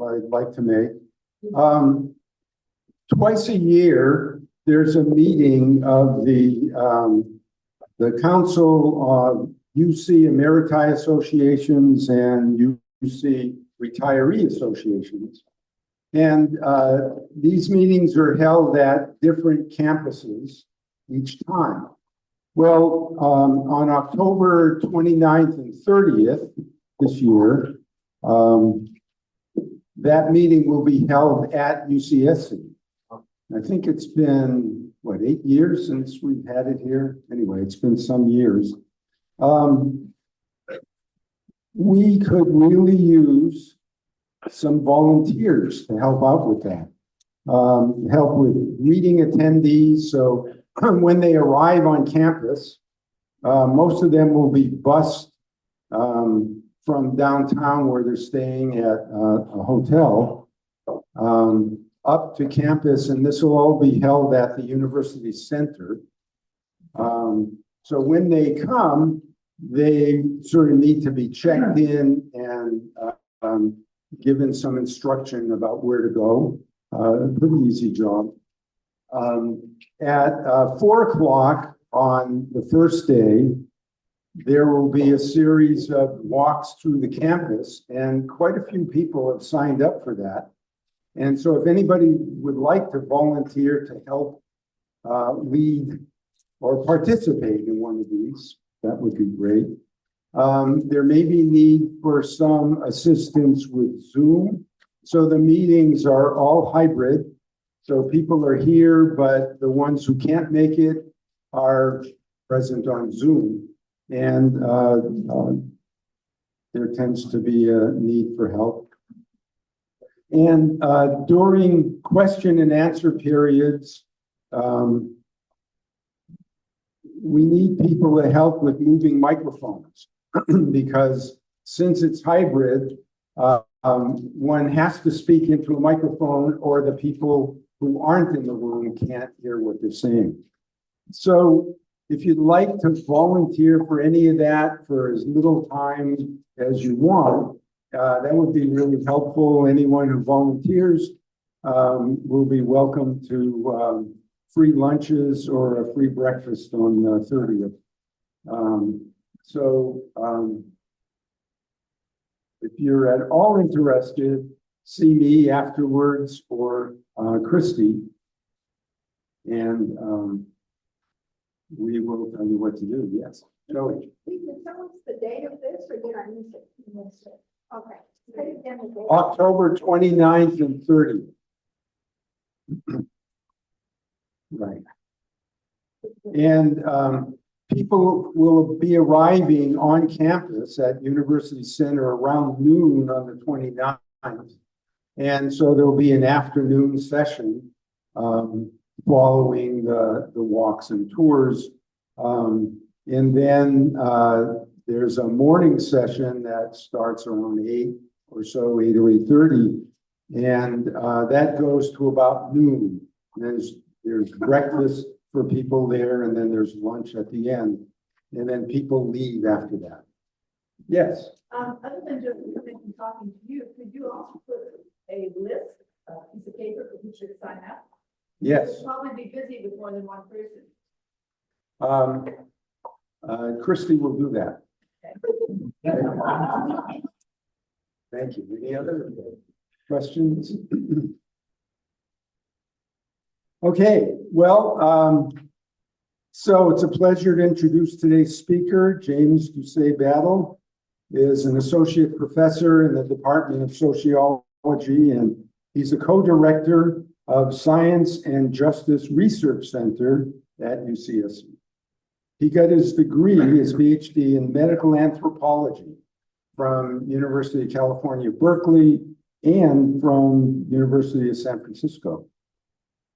I'd like to make. Twice a year, there's a meeting of the Council of UC Emeriti Associations and UC Retiree Associations. And these meetings are held at different campuses each time. Well, on October 29th and 30th this year, that meeting will be held at UCSC. I think it's been, what, 8 years since we've had it here? Anyway, it's been some years. We could really use some volunteers to help out with that. Help with reading attendees. So when they arrive on campus, most of them will be bused from downtown where they're staying at a hotel up to campus, and this will all be held at the University Center. So when they come, they sort of need to be checked in and given some instruction about where to go. Pretty easy job. At 4 o'clock on the first day, there will be a series of walks through the campus, and quite a few people have signed up for that. And so if anybody would like to volunteer to help lead or participate in one of these, that would be great. There may be need for some assistance with Zoom. So the meetings are all hybrid. So people are here, but the ones who can't make it are present on Zoom. And there tends to be a need for help. And during question and answer periods, we need people to help with moving microphones because since it's hybrid, one has to speak into a microphone or the people who aren't in the room can't hear what they're saying. So if you'd like to volunteer for any of that for as little time as you want, that would be really helpful. Anyone who volunteers will be welcome to free lunches or a free breakfast on the 30th. If you're at all interested, see me afterwards or Christy, and we will tell you what to do. Yes, Joey. Can you tell us the date of this, or did I miss it? You missed it. Okay. Say again the date. October 29th and 30th. Right. And people will be arriving on campus at University Center around noon on the 29th. And so there'll be an afternoon session following the walks and tours. And then there's a morning session that starts around 8 or so, 8 or 8:30. And that goes to about noon. There's breakfast for people there, and then there's lunch at the end. And then people leave after that. Yes? Other than just coming and talking to you, could you also put a list, a piece of paper for who should sign up? Yes. You'll probably be busy with more than one person. Christy will do that. Okay. Thank you. Any other questions? Okay, well, so it's a pleasure to introduce today's speaker. James Doucet-Battle is an associate professor in the Department of Sociology, and he's a co-director of Science and Justice Research Center at UCSC. He got his degree, his PhD in medical anthropology from University of California, Berkeley, and from University of San Francisco.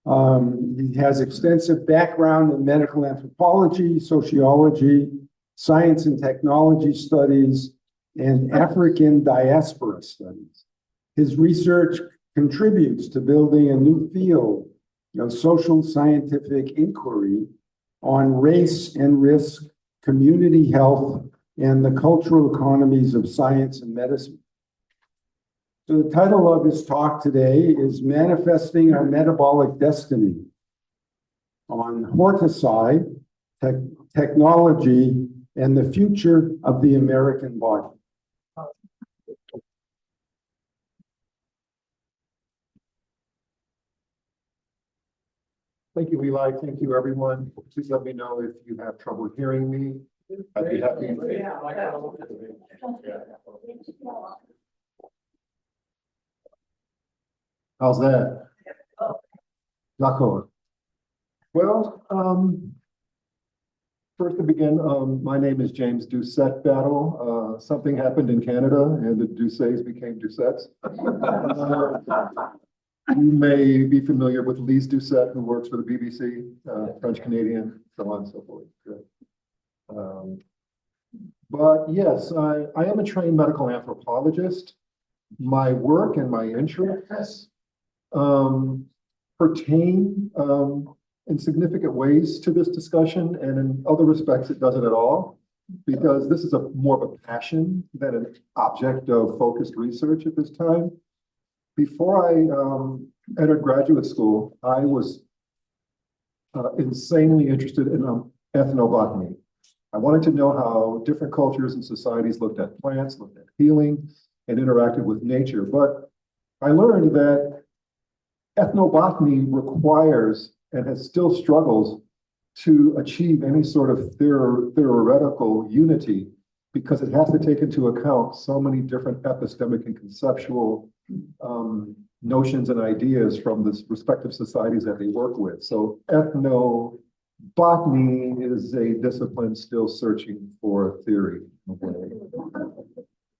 He has extensive background in medical anthropology, sociology, science and technology studies, and African diaspora studies. His research contributes to building a new field of social scientific inquiry on race and risk, community health, and the cultural economies of science and medicine. So the title of his talk today is Manifesting Our Metabolic Destiny on Horticide, Technology, and the Future of the American Body. Thank you, Eli. Thank you, everyone. Please let me know if you have trouble hearing me. I'd be happy. How's that? D'accord. Well, first to begin, my name is James Doucet-Battle. Something happened in Canada and the Doucets became Doucets. You may be familiar with Lise Doucet, who works for the BBC, French Canadian, so on and so forth. Good. But yes, I am a trained medical anthropologist. My work and my interests pertain in significant ways to this discussion, and in other respects, it doesn't at all, because this is more of a passion than an object of focused research at this time. Before I entered graduate school, I was insanely interested in ethnobotany. I wanted to know how different cultures and societies looked at plants, looked at healing, and interacted with nature. But I learned that ethnobotany requires and has still struggles to achieve any sort of theoretical unity, because it has to take into account so many different epistemic and conceptual notions and ideas from the respective societies that they work with. So ethnobotany is a discipline still searching for theory in a way.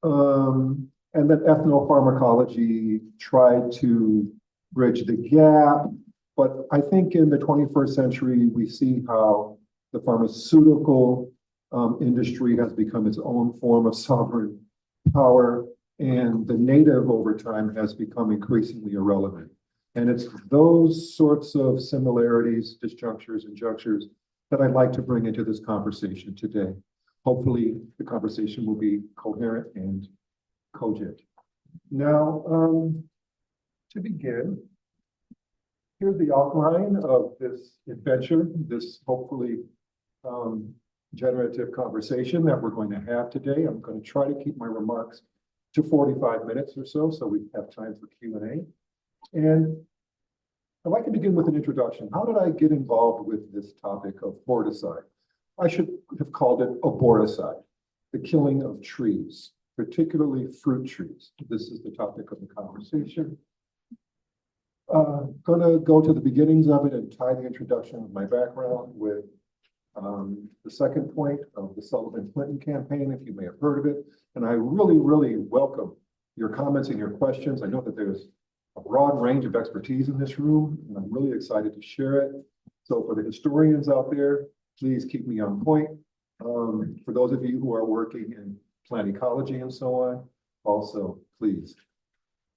And then ethnopharmacology tried to bridge the gap. But I think in the 21st century, we see how the pharmaceutical industry has become its own form of sovereign power, and the native over time has become increasingly irrelevant. And it's those sorts of similarities, disjunctures, and junctures that I'd like to bring into this conversation today. Hopefully, the conversation will be coherent and cogent. Now, to begin, here's the outline of this adventure, this hopefully generative conversation that we're going to have today. I'm going to try to keep my remarks to 45 minutes or so we have time for Q&A. And I'd like to begin with an introduction. How did I get involved with this topic of horticide? I should have called it aboricide, the killing of trees, particularly fruit trees. This is the topic of the conversation. Going to go to the beginnings of it and tie the introduction of my background with the second point of the Sullivan-Clinton campaign, if you may have heard of it. And I really, really welcome your comments and your questions. I know that there's a broad range of expertise in this room, and I'm really excited to share it. So for the historians out there, please keep me on point. For those of you who are working in plant ecology and so on, also, please,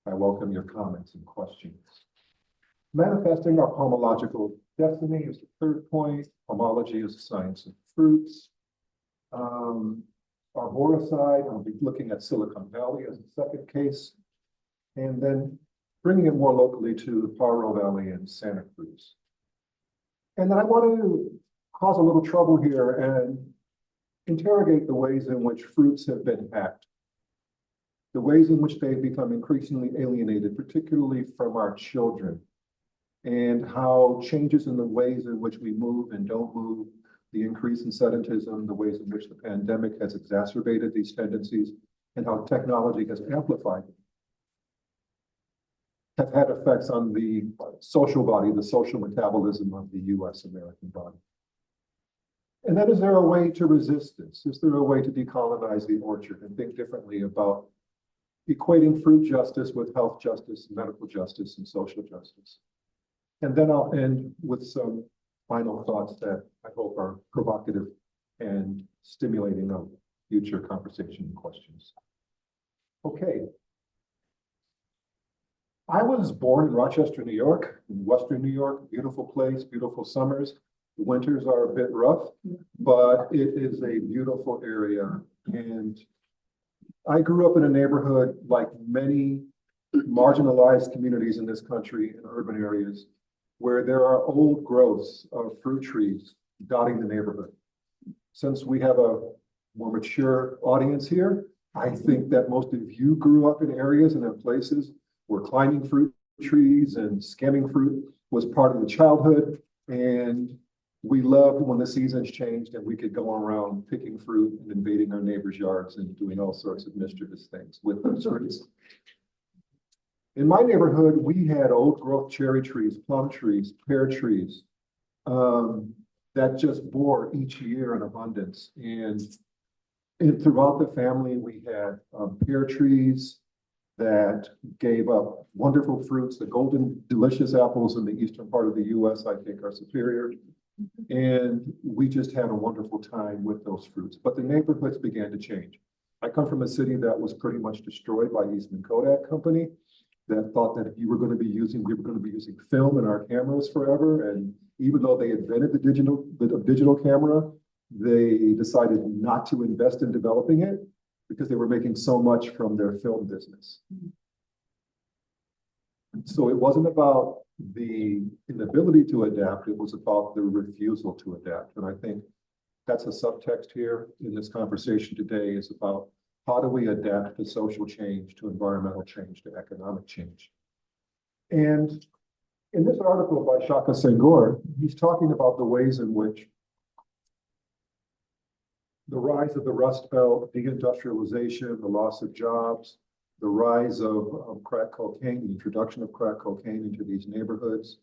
I welcome your comments and questions. Manifesting our pomological destiny is the third point. Pomology is the science of fruits. Arboricide, I'll be looking at Silicon Valley as the second case, and then bringing it more locally to the Paro Valley and Santa Cruz. And then I want to cause a little trouble here and interrogate the ways in which fruits have been hacked, the ways in which they've become increasingly alienated, particularly from our children, and how changes in the ways in which we move and don't move, the increase in sedentism, the ways in which the pandemic has exacerbated these tendencies, and how technology has amplified them, have had effects on the social body, the social metabolism of the US American body. And then, is there a way to resist this? Is there a way to decolonize the orchard and think differently about equating fruit justice with health justice, medical justice, and social justice? And then I'll end with some final thoughts that I hope are provocative and stimulating of future conversation and questions. Okay. I was born in Rochester, New York, in Western New York, beautiful place, beautiful summers. The winters are a bit rough, but it is a beautiful area. And I grew up in a neighborhood like many marginalized communities in this country in urban areas where there are old growths of fruit trees dotting the neighborhood. Since we have a more mature audience here, I think that most of you grew up in areas and in places where climbing fruit trees and skimming fruit was part of the childhood. And we loved when the seasons changed and we could go around picking fruit and invading our neighbors' yards and doing all sorts of mischievous things with those fruits. In my neighborhood, we had old growth cherry trees, plum trees, pear trees that just bore each year in abundance. And throughout the family, we had pear trees that gave up wonderful fruits. The golden delicious apples in the eastern part of the US, I think, are superior. And we just had a wonderful time with those fruits. But the neighborhoods began to change. I come from a city that was pretty much destroyed by Eastman Kodak Company that thought that we were going to be using film in our cameras forever. And even though they invented the digital camera, they decided not to invest in developing it because they were making so much from their film business. So it wasn't about the inability to adapt, it was about the refusal to adapt. And I think that's a subtext here in this conversation today, is about how do we adapt to social change, to environmental change, to economic change. And in this article by Shaka Senghor, he's talking about the ways in which the rise of the Rust Belt, deindustrialization, the loss of jobs, the rise of crack cocaine, the introduction of crack cocaine into these neighborhoods,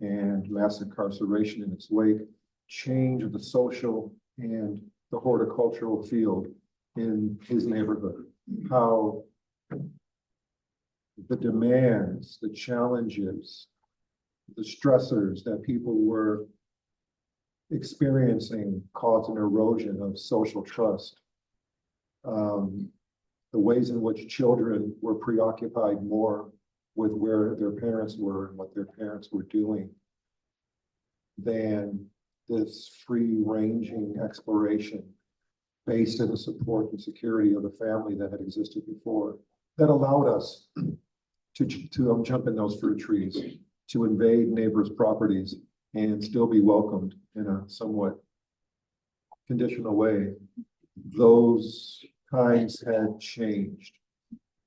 and mass incarceration in its wake, change of the social and the horticultural field in his neighborhood. How the demands, the challenges, the stressors that people were experiencing caused an erosion of social trust. The ways in which children were preoccupied more with where their parents were and what their parents were doing than this free-ranging exploration based in the support and security of the family that had existed before, that allowed us to jump in those fruit trees, to invade neighbors' properties and still be welcomed in a somewhat conditional way. Those times had changed.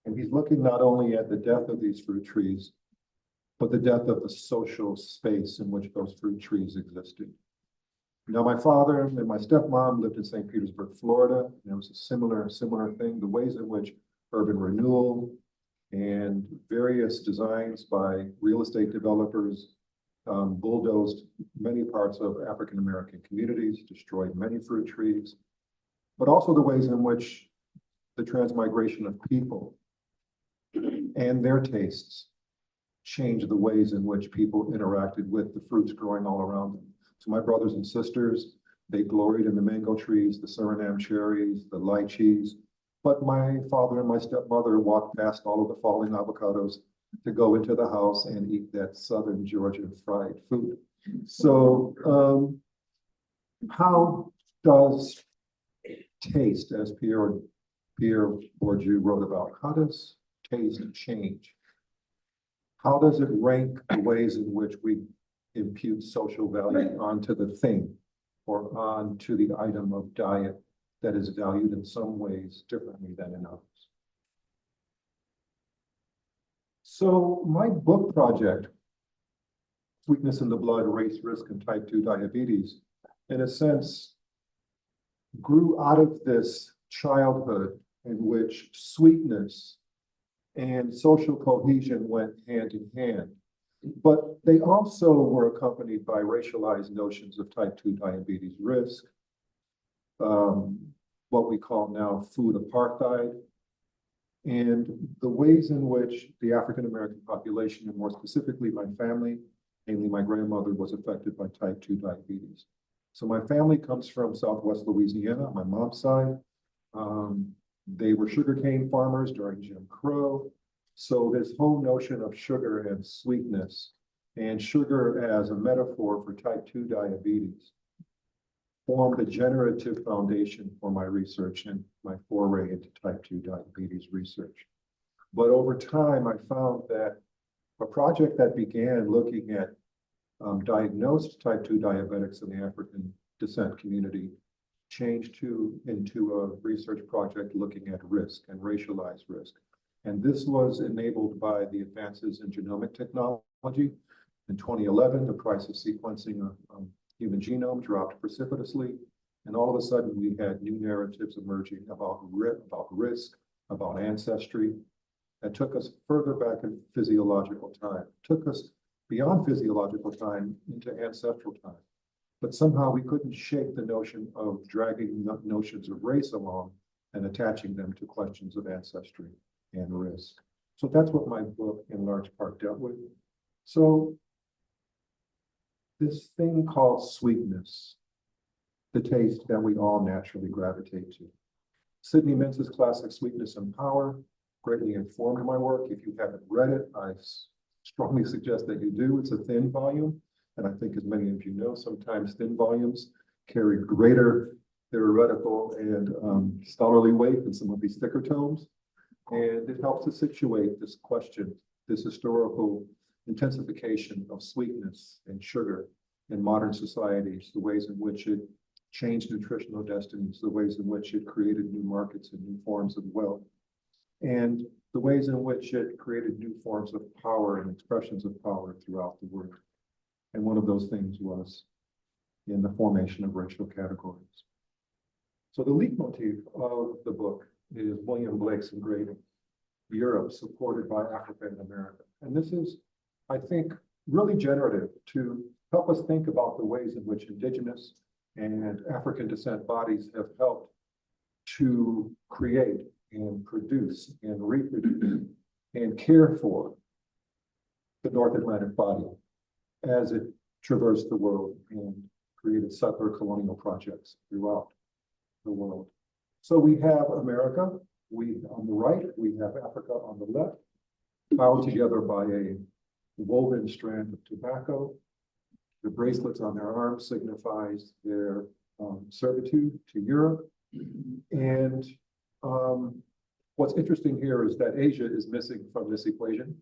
And he's looking not only at the death of these fruit trees, but the death of the social space in which those fruit trees existed. Now, my father and my stepmom lived in St. Petersburg, Florida, and it was a similar thing. The ways in which urban renewal and various designs by real estate developers bulldozed many parts of African-American communities, destroyed many fruit trees, but also the ways in which the transmigration of people and their tastes changed the ways in which people interacted with the fruits growing all around them. So my brothers and sisters, they gloried in the mango trees, the Suriname cherries, the lychees, but my father and my stepmother walked past all of the falling avocados to go into the house and eat that Southern Georgia fried food. So how does taste, as Pierre Bourdieu wrote about, how does taste change? How does it rank the ways in which we impute social value onto the thing or onto the item of diet that is valued in some ways differently than in others? So my book project, Sweetness in the Blood, Race, Risk, and Type 2 Diabetes, in a sense, grew out of this childhood in which sweetness and social cohesion went hand in hand. But they also were accompanied by racialized notions of type 2 diabetes risk, what we call now food apartheid, and the ways in which the African-American population, and more specifically my family, namely my grandmother, was affected by type 2 diabetes. So my family comes from Southwest Louisiana, my mom's side. They were sugarcane farmers during Jim Crow. So this whole notion of sugar and sweetness, and sugar as a metaphor for type 2 diabetes, formed a generative foundation for my research and my foray into type 2 diabetes research. But over time, I found that a project that began looking at diagnosed type 2 diabetics in the African descent community changed into a research project looking at risk and racialized risk. And this was enabled by the advances in genomic technology. In 2011, the price of sequencing a human genome dropped precipitously. And all of a sudden, we had new narratives emerging about risk, about ancestry, that took us further back in physiological time, took us beyond physiological time into ancestral time. But somehow we couldn't shake the notion of dragging notions of race along and attaching them to questions of ancestry and risk. So that's what my book in large part dealt with. So this thing called sweetness, the taste that we all naturally gravitate to. Sidney Mintz's classic Sweetness and Power greatly informed my work. If you haven't read it, I strongly suggest that you do. It's a thin volume. And I think as many of you know, sometimes thin volumes carry greater theoretical and scholarly weight than some of these thicker tomes. And it helps to situate this question, this historical intensification of sweetness and sugar in modern societies, the ways in which it changed nutritional destinies, the ways in which it created new markets and new forms of wealth, and the ways in which it created new forms of power and expressions of power throughout the world. And one of those things was in the formation of racial categories. So the leitmotif of the book is William Blake's engraving, Europe supported by Africa and America. And this is, I think, really generative to help us think about the ways in which indigenous and African descent bodies have helped to create and produce and reproduce and care for the North Atlantic body as it traversed the world and created settler colonial projects throughout the world. So we have America, on the right, we have Africa on the left, bound together by a woven strand of tobacco. The bracelets on their arms signifies their servitude to Europe. And what's interesting here is that Asia is missing from this equation,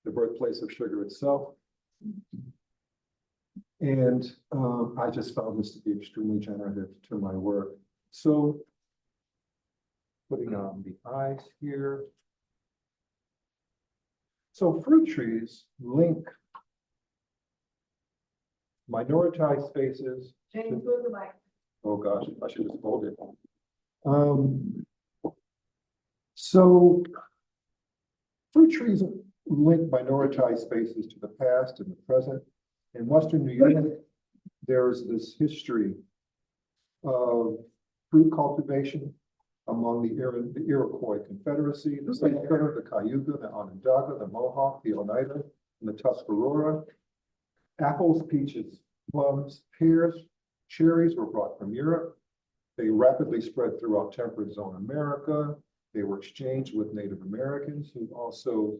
the birthplace of sugar itself. And I just found this to be extremely generative to my work. So putting on the eyes here. So fruit trees link minoritized spaces. James, move the mic. Oh gosh, I should just hold it. So fruit trees link minoritized spaces to the past and the present. In Western New York, there's this history of fruit cultivation among the Iroquois Confederacy, the Seneca, the Cayuga, the Onondaga, the Mohawk, the Oneida, and the Tuscarora. Apples, peaches, plums, pears, cherries were brought from Europe. They rapidly spread throughout temperate zone America. They were exchanged with Native Americans who also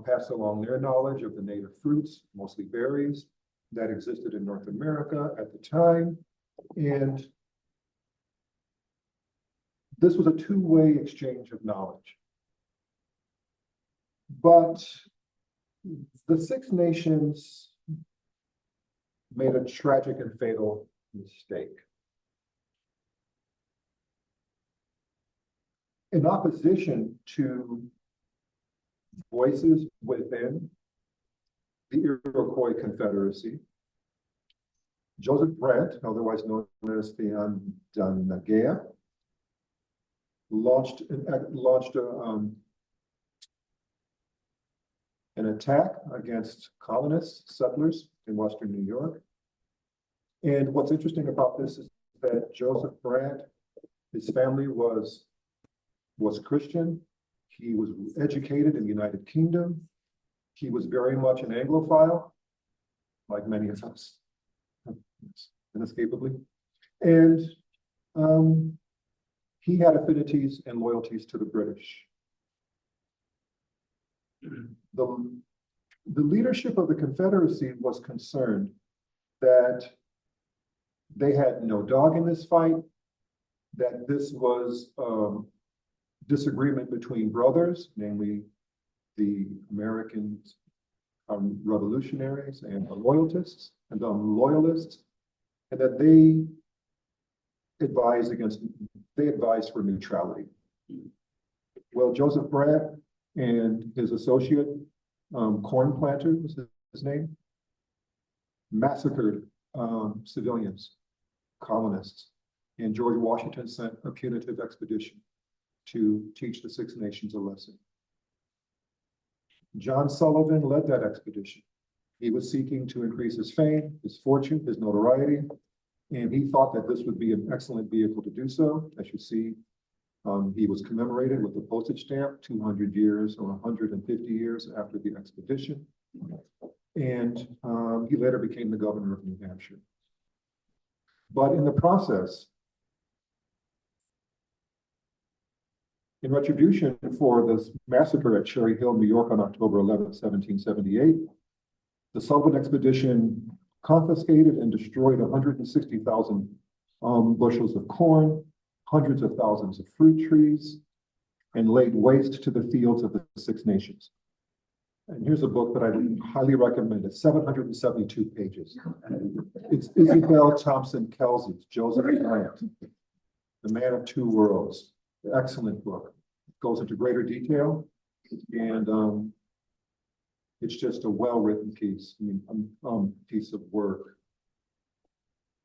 passed along their knowledge of the native fruits, mostly berries, that existed in North America at the time. And this was a two-way exchange of knowledge. But the Six Nations made a tragic and fatal mistake. In opposition to voices within the Iroquois Confederacy, Joseph Brant, otherwise known as the Onondaga, launched an attack against colonists, settlers in Western New York. And what's interesting about this is that Joseph Brant, his family was Christian. He was educated in the United Kingdom. He was very much an Anglophile, like many of us, inescapably. And he had affinities and loyalties to the British. The leadership of the Confederacy was concerned that they had no dog in this fight, that this was disagreement between brothers, namely the American revolutionaries and the loyalists, and that they advised for neutrality. Well, Joseph Brant and his associate, Corn Planter was his name, massacred civilians, colonists, and George Washington sent a punitive expedition to teach the Six Nations a lesson. John Sullivan led that expedition. He was seeking to increase his fame, his fortune, his notoriety, and he thought that this would be an excellent vehicle to do so. As you see, he was commemorated with a postage stamp 200 years or 150 years after the expedition. And he later became the governor of New Hampshire. But in the process, in retribution for this massacre at Cherry Hill, New York on October 11, 1778, the Sullivan expedition confiscated and destroyed 160,000 bushels of corn, hundreds of thousands of fruit trees, and laid waste to the fields of the Six Nations. And here's a book that I highly recommend. It's 772 pages. It's Isabel Thompson Kelsey's Joseph Brant, The Man of Two Worlds. Excellent book. It goes into greater detail, and it's just a well-written piece. Piece of work.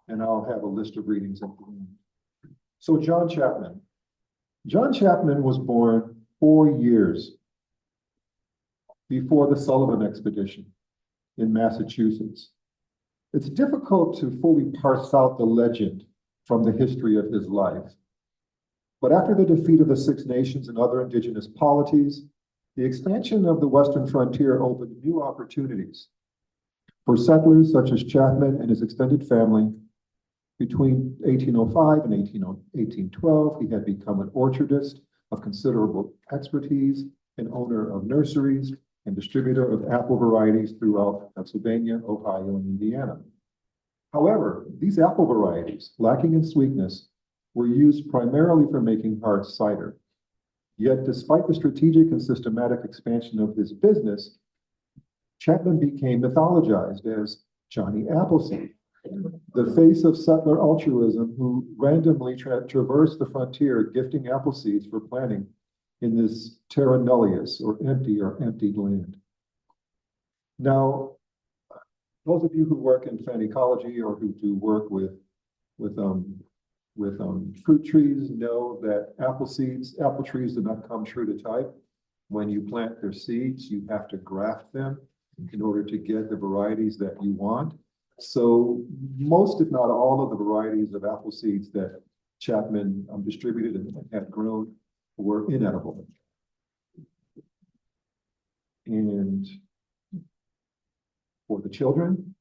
And I'll have a list of readings at the end. So John Chapman. John Chapman was born 4 years before the Sullivan expedition in Massachusetts. It's difficult to fully parse out the legend from the history of his life. But after the defeat of the Six Nations and other indigenous polities, the expansion of the Western frontier opened new opportunities for settlers such as Chapman and his extended family. Between 1805 and 1812, he had become an orchardist of considerable expertise, an owner of nurseries, and distributor of apple varieties throughout Pennsylvania, Ohio, and Indiana. However, these apple varieties, lacking in sweetness, were used primarily for making hard cider. Yet, despite the strategic and systematic expansion of his business, Chapman became mythologized as Johnny Appleseed, the face of settler altruism who randomly traversed the frontier gifting apple seeds for planting in this terra nullius, or emptied land. Now, those of you who work in plant ecology or who do work with fruit trees know that apple trees do not come true to type. When you plant their seeds, you have to graft them in order to get the varieties that you want. So most, if not all, of the varieties of apple seeds that Chapman distributed and had grown were inedible. And for the children,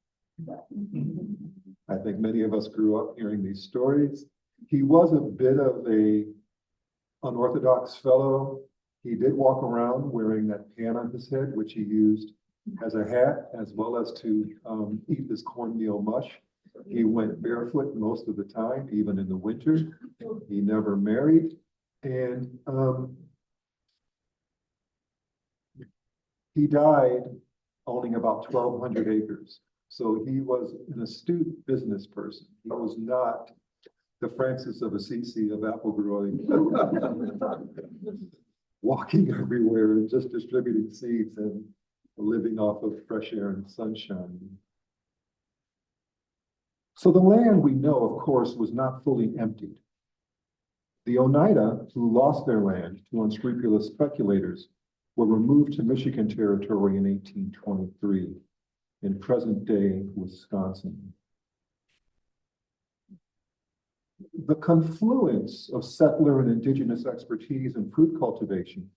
I think many of us grew up hearing these stories. He was a bit of an unorthodox fellow. He did walk around wearing that pan on his head, which he used as a hat, as well as to eat his cornmeal mush. He went barefoot most of the time, even in the winter. He never married. And he died owning about 1,200 acres. So he was an astute business person. He was not the Francis of Assisi of apple growing, walking everywhere and just distributing seeds and living off of fresh air and sunshine. So the land, we know, of course, was not fully emptied. The Oneida, who lost their land to unscrupulous speculators, were removed to Michigan Territory in 1823 in present-day Wisconsin. The confluence of settler and indigenous expertise in fruit cultivation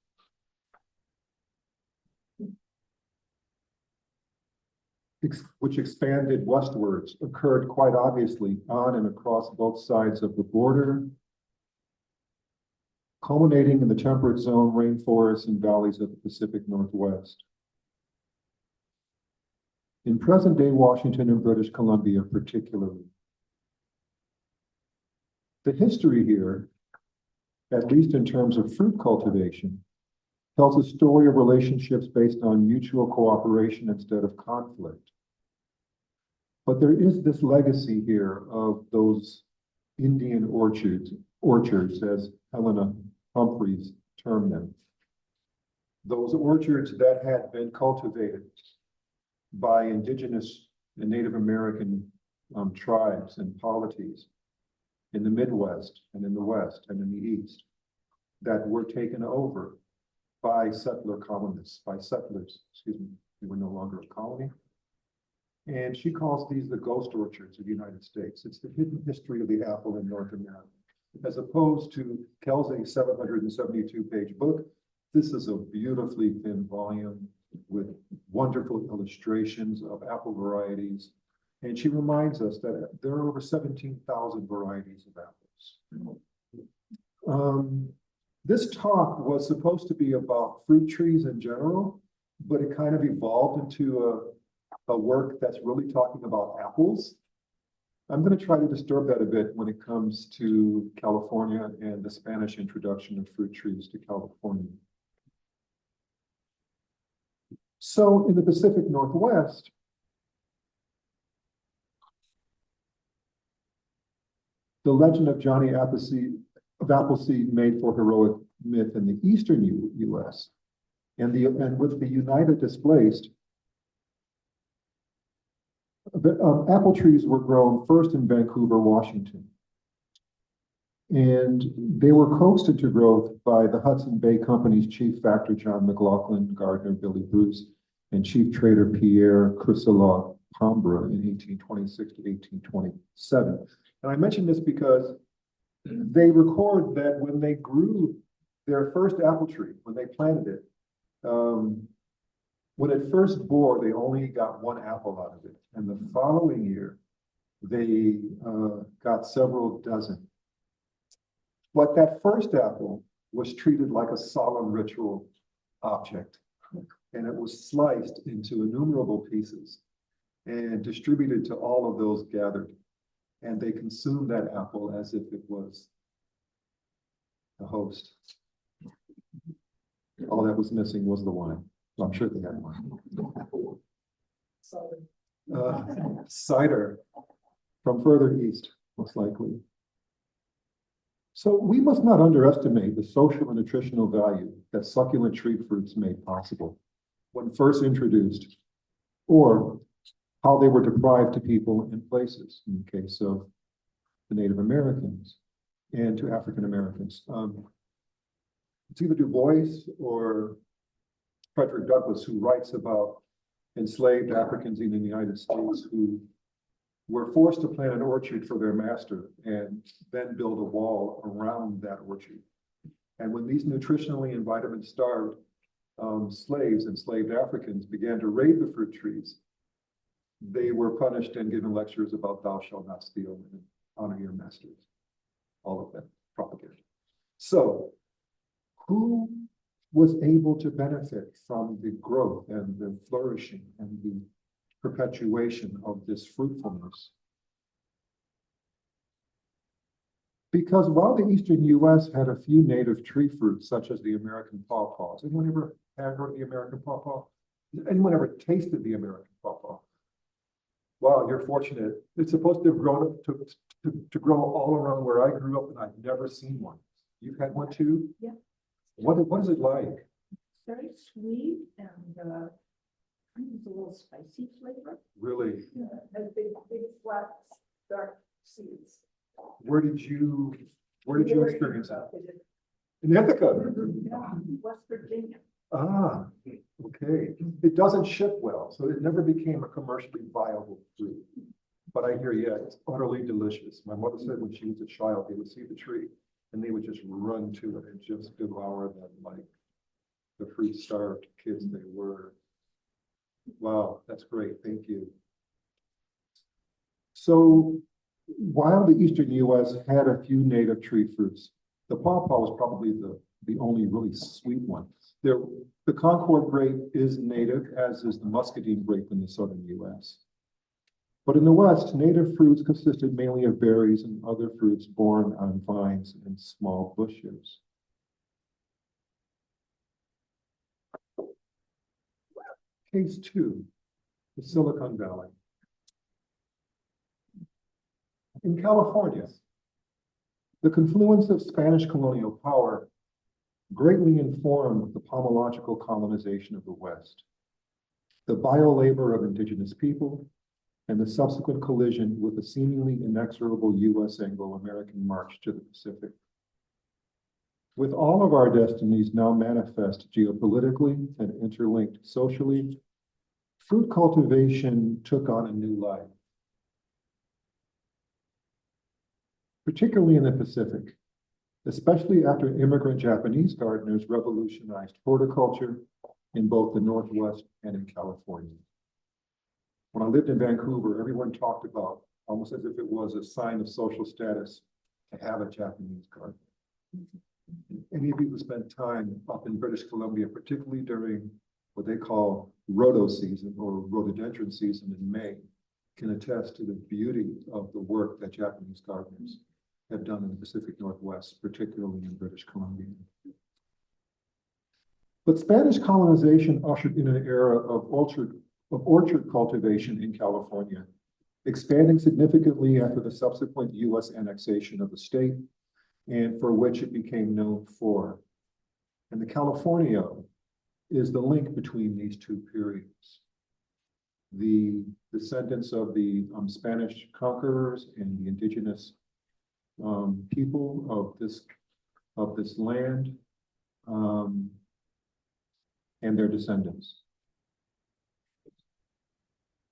which expanded westwards, occurred quite obviously on and across both sides of the border, culminating in the temperate zone rainforests and valleys of the Pacific Northwest. In present-day Washington and British Columbia particularly. The history here at least in terms of fruit cultivation, tells a story of relationships based on mutual cooperation instead of conflict. But there is this legacy here of those Indian orchards, as Helena Humphreys termed them. Those orchards that had been cultivated by indigenous and Native American tribes and polities in the Midwest and in the West and in the East that were taken over by settlers, excuse me, we were no longer a colony. And she calls these the ghost orchards of the United States. It's the hidden history of the apple in North America. As opposed to Kelsey's 772-page book, this is a beautifully thin volume with wonderful illustrations of apple varieties. And she reminds us that there are over 17,000 varieties of apples. This talk was supposed to be about fruit trees in general, but it kind of evolved into a work that's really talking about apples. I'm going to try to disturb that a bit when it comes to California and the Spanish introduction of fruit trees to California. So in the Pacific Northwest, the legend of Johnny Appleseed made for heroic myth in the eastern U.S. and with the United Displaced, apple trees were grown first in Vancouver, Washington. And they were coaxed into growth by the Hudson Bay Company's chief factor, John McLaughlin, gardener Billy Bruce, and chief trader Pierre Crusola Pombra in 1826 to 1827. And I mention this because they record that when they grew their first apple tree, when they planted it, when it first bore, they only got one apple out of it. And the following year, they got several dozen. But that first apple was treated like a solemn ritual object. And it was sliced into innumerable pieces and distributed to all of those gathered. And they consumed that apple as if it was the host. All that was missing was the wine. Well, I'm sure they had wine. Cider from further east, most likely. So we must not underestimate the social and nutritional value that succulent tree fruits made possible when first introduced, or how they were deprived to people and places, in the case of the Native Americans and to African Americans. It's either Du Bois or Frederick Douglass who writes about enslaved Africans in the United States who were forced to plant an orchard for their master and then build a wall around that orchard. And when these nutritionally and vitamin-starved slaves, enslaved Africans, began to raid the fruit trees, they were punished and given lectures about thou shalt not steal and honor your masters. All of that propaganda. So, who was able to benefit from the growth and the flourishing and the perpetuation of this fruitfulness? Because while the eastern U.S. had a few native tree fruits, such as the American pawpaws, anyone ever had heard of the American pawpaw? Anyone ever tasted the American pawpaw? Wow, you're fortunate. It's supposed to have grown up to grow all around where I grew up, and I've never seen one. You've had one too? Yeah. What is it like? It's very sweet and I think it's a little spicy flavor. Really? Has big, flat, dark seeds. Where did you experience that? In Ithaca? Yeah, West Virginia. Ah, okay. It doesn't ship well, so it never became a commercially viable fruit. But I hear, yeah, it's utterly delicious. My mother said when she was a child, they would see the tree and they would just run to it and just devour them like the fruit-starved kids they were. Wow, that's great. Thank you. So while the eastern U.S. had a few native tree fruits, the pawpaw was probably the only really sweet one. The Concord grape is native, as is the muscadine grape in the southern U.S. But in the West, native fruits consisted mainly of berries and other fruits borne on vines and small bushes. Case 2, the Silicon Valley. In California, the confluence of Spanish colonial power greatly informed the pomological colonization of the West, the bio-labor of indigenous people, and the subsequent collision with the seemingly inexorable U.S. Anglo-American march to the Pacific. With all of our destinies now manifest geopolitically and interlinked socially, fruit cultivation took on a new life, particularly in the Pacific, especially after immigrant Japanese gardeners revolutionized horticulture in both the Northwest and in California. When I lived in Vancouver, everyone talked about, almost as if it was a sign of social status, to have a Japanese garden. Any of you who spent time up in British Columbia, particularly during what they call rhodo season or rhododendron season in May, can attest to the beauty of the work that Japanese gardeners have done in the Pacific Northwest, particularly in British Columbia. But Spanish colonization ushered in an era of orchard cultivation in California, expanding significantly after the subsequent U.S. annexation of the state, and for which it became known for. And the California is the link between these two periods. The descendants of the Spanish conquerors and the indigenous people of this land and their descendants.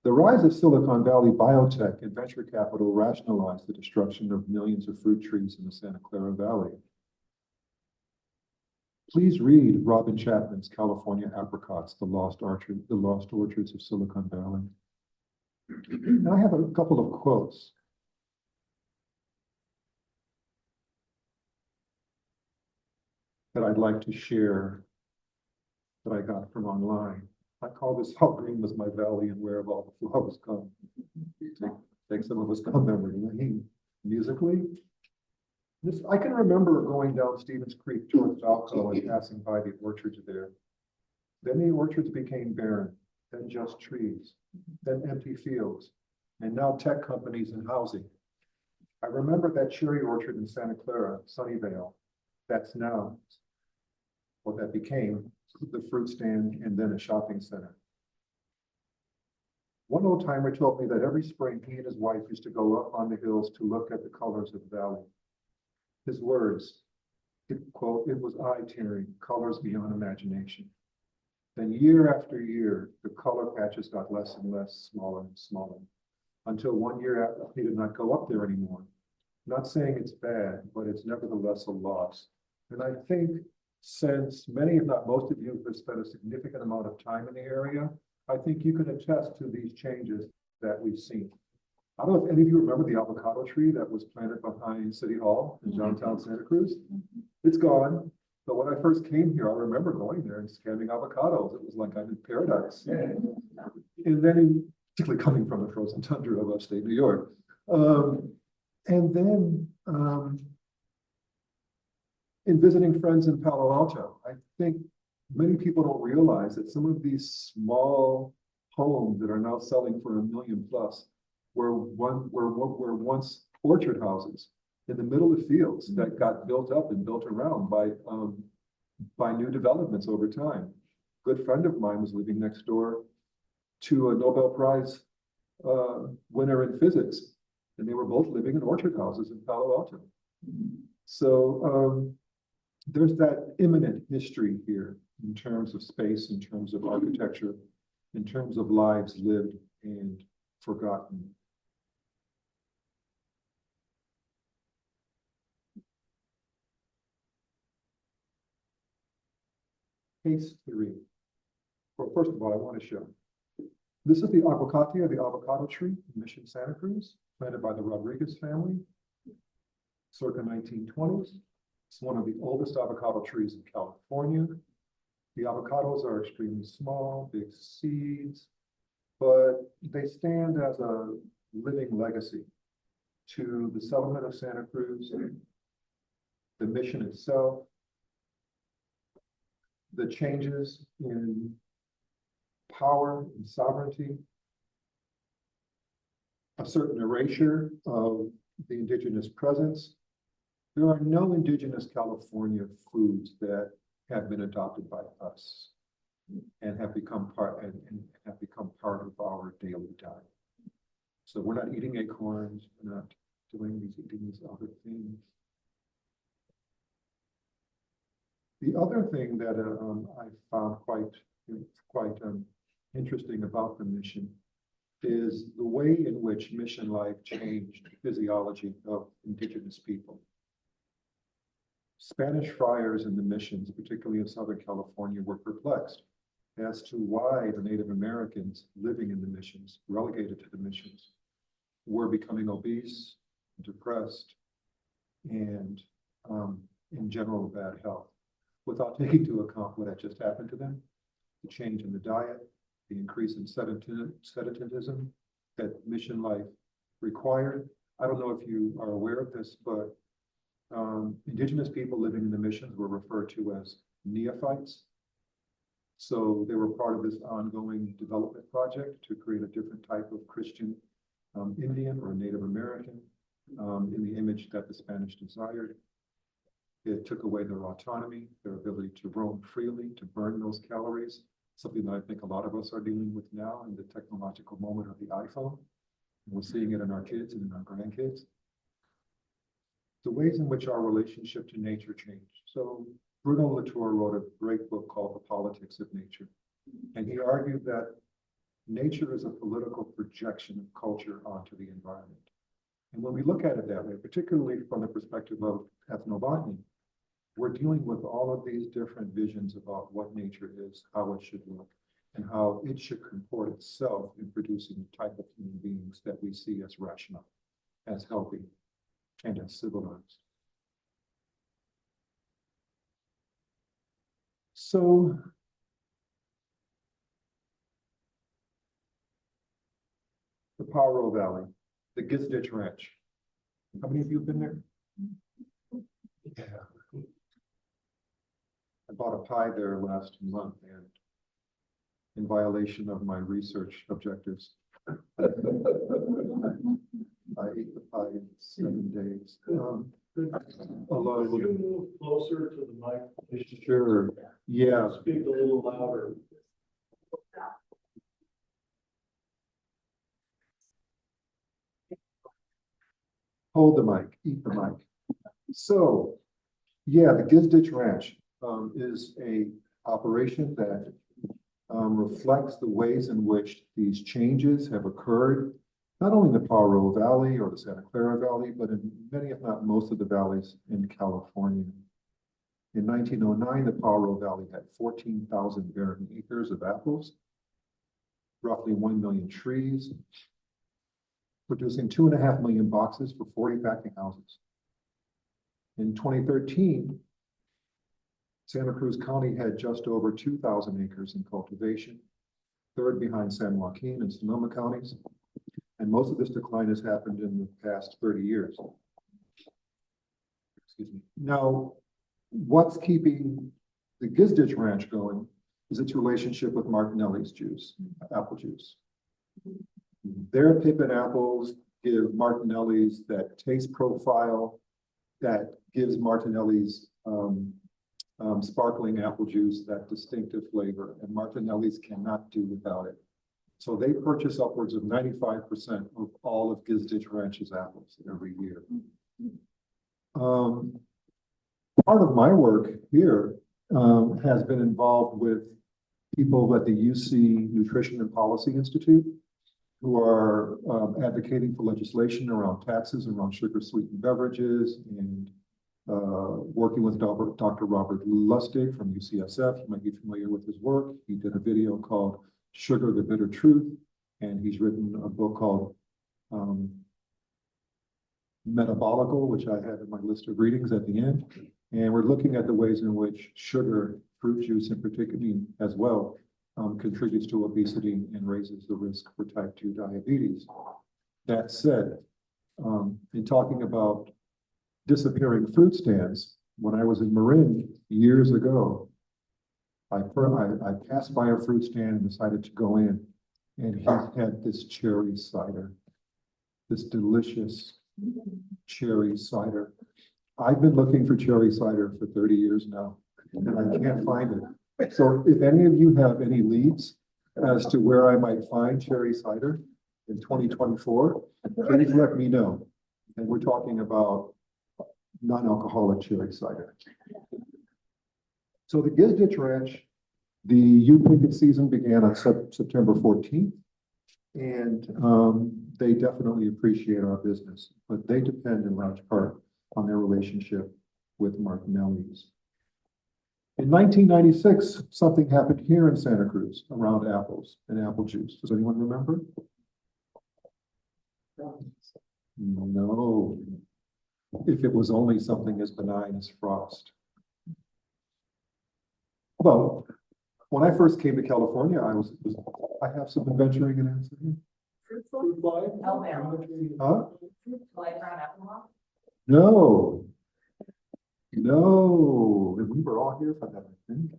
The rise of Silicon Valley biotech and venture capital rationalized the destruction of millions of fruit trees in the Santa Clara Valley. Please read Robin Chapman's California Apricots, the Lost Orchards of Silicon Valley. Now I have a couple of quotes. That I'd like to share that I got from online. I call this How Green Was My Valley and Where Have All the Flowers Come? Take some of us come memory lane. Musically, I can remember going down Stevens Creek towards Valco and passing by the orchards there. Then the orchards became barren, then just trees, then empty fields, and now tech companies and housing. I remember that cherry orchard in Santa Clara, Sunnyvale, that's now what that became, the fruit stand and then a shopping center. One old timer told me that every spring he and his wife used to go up on the hills to look at the colors of the valley. His words, quote, "It was eye-tearing, colors beyond imagination." Then year after year, the color patches got less and less, smaller and smaller, until one year he did not go up there anymore. Not saying it's bad, but it's nevertheless a loss. And I think since many, if not most of you, have spent a significant amount of time in the area, I think you can attest to these changes that we've seen. I don't know if any of you remember the avocado tree that was planted behind City Hall in downtown Santa Cruz. It's gone. But when I first came here, I remember going there and scanning avocados. It was like I'm in paradise. And then, particularly coming from the frozen tundra of upstate New York. And then in visiting friends in Palo Alto, I think many people don't realize that some of these small homes that are now selling for $1 million plus were once orchard houses in the middle of fields that got built up and built around by new developments over time. A good friend of mine was living next door to a Nobel Prize winner in physics, and they were both living in orchard houses in Palo Alto. So there's that imminent history here in terms of space, in terms of architecture, in terms of lives lived and forgotten. Case 3. Well, first of all, I want to show. This is the aguacate, the avocado tree in Mission Santa Cruz, planted by the Rodriguez family, circa 1920s. It's one of the oldest avocado trees in California. The avocados are extremely small, big seeds, but they stand as a living legacy to the settlement of Santa Cruz, the mission itself, the changes in power and sovereignty, a certain erasure of the indigenous presence. There are no indigenous California foods that have been adopted by us and have become part of our daily diet. So we're not eating acorns, we're not eating these other things. The other thing that I found quite interesting about the mission is the way in which mission life changed the physiology of indigenous people. Spanish friars in the missions, particularly in Southern California, were perplexed as to why the Native Americans living in the missions, relegated to the missions, were becoming obese, depressed, and in general bad health, without taking into account what had just happened to them, the change in the diet, the increase in sedentarism that mission life required. I don't know if you are aware of this, but indigenous people living in the missions were referred to as neophytes. So they were part of this ongoing development project to create a different type of Christian Indian or Native American in the image that the Spanish desired. It took away their autonomy, their ability to roam freely, to burn those calories, something that I think a lot of us are dealing with now in the technological moment of the iPhone. And we're seeing it in our kids and in our grandkids. The ways in which our relationship to nature changed. So Bruno Latour wrote a great book called The Politics of Nature. And he argued that nature is a political projection of culture onto the environment. And when we look at it that way, particularly from the perspective of ethnobotany, we're dealing with all of these different visions about what nature is, how it should look, and how it should comport itself in producing the type of human beings that we see as rational, as healthy, and as civilized. So, the Pajaro Valley, the Gizditch Ranch. How many of you have been there? Yeah. I bought a pie there last month, and in violation of my research objectives, I ate the pie in 7 days. Although, Could you move closer to the mic? sure, yeah. Speak a little louder. Hold the mic, eat the mic. So, yeah, the Gizditch Ranch is a operation that reflects the ways in which these changes have occurred, not only in the Pajaro Valley or the Santa Clara Valley, but in many, if not most of the valleys in California. In 1909, the Pajaro Valley had 14,000 barren acres of apples, roughly 1 million trees, producing 2.5 million boxes for 40 packing houses. In 2013, Santa Cruz County had just over 2,000 acres in cultivation, third behind San Joaquin and Sonoma counties. And most of this decline has happened in the past 30 years. Excuse me. Now, what's keeping the Gizditch Ranch going is its relationship with Martinelli's juice, apple juice. Their Pippin apples give Martinelli's that taste profile that gives Martinelli's sparkling apple juice that distinctive flavor, and Martinelli's cannot do without it. So they purchase upwards of 95% of all of Gizditch Ranch's apples every year. Part of my work here has been involved with people at the UC Nutrition and Policy Institute who are advocating for legislation around taxes around sugar-sweetened beverages, and working with Dr. Robert Lustig from UCSF. You might be familiar with his work. He did a video called Sugar, the Bitter Truth, and he's written a book called Metabolical, which I have in my list of readings at the end. And we're looking at the ways in which sugar, fruit juice in particular, as well, contributes to obesity and raises the risk for type 2 diabetes. That said, in talking about disappearing fruit stands, when I was in Marin years ago, I passed by a fruit stand and decided to go in, and he had this cherry cider, this delicious cherry cider. I've been looking for cherry cider for 30 years now, and I can't find it. So if any of you have any leads as to where I might find cherry cider in 2024, please let me know. And we're talking about non-alcoholic cherry cider. So the Gizditch Ranch, the youth picket season began on September 14th. And they definitely appreciate our business, but they depend in large part on their relationship with Martinelli's. In 1996, something happened here in Santa Cruz around apples and apple juice. Does anyone remember? No. If it was only something as benign as frost. Well, when I first came to California, I have some adventuring in Amsterdam. Fruit Fruit fly? Alabama. Huh? Like around Apple. No. No. And we were all here for that, I think.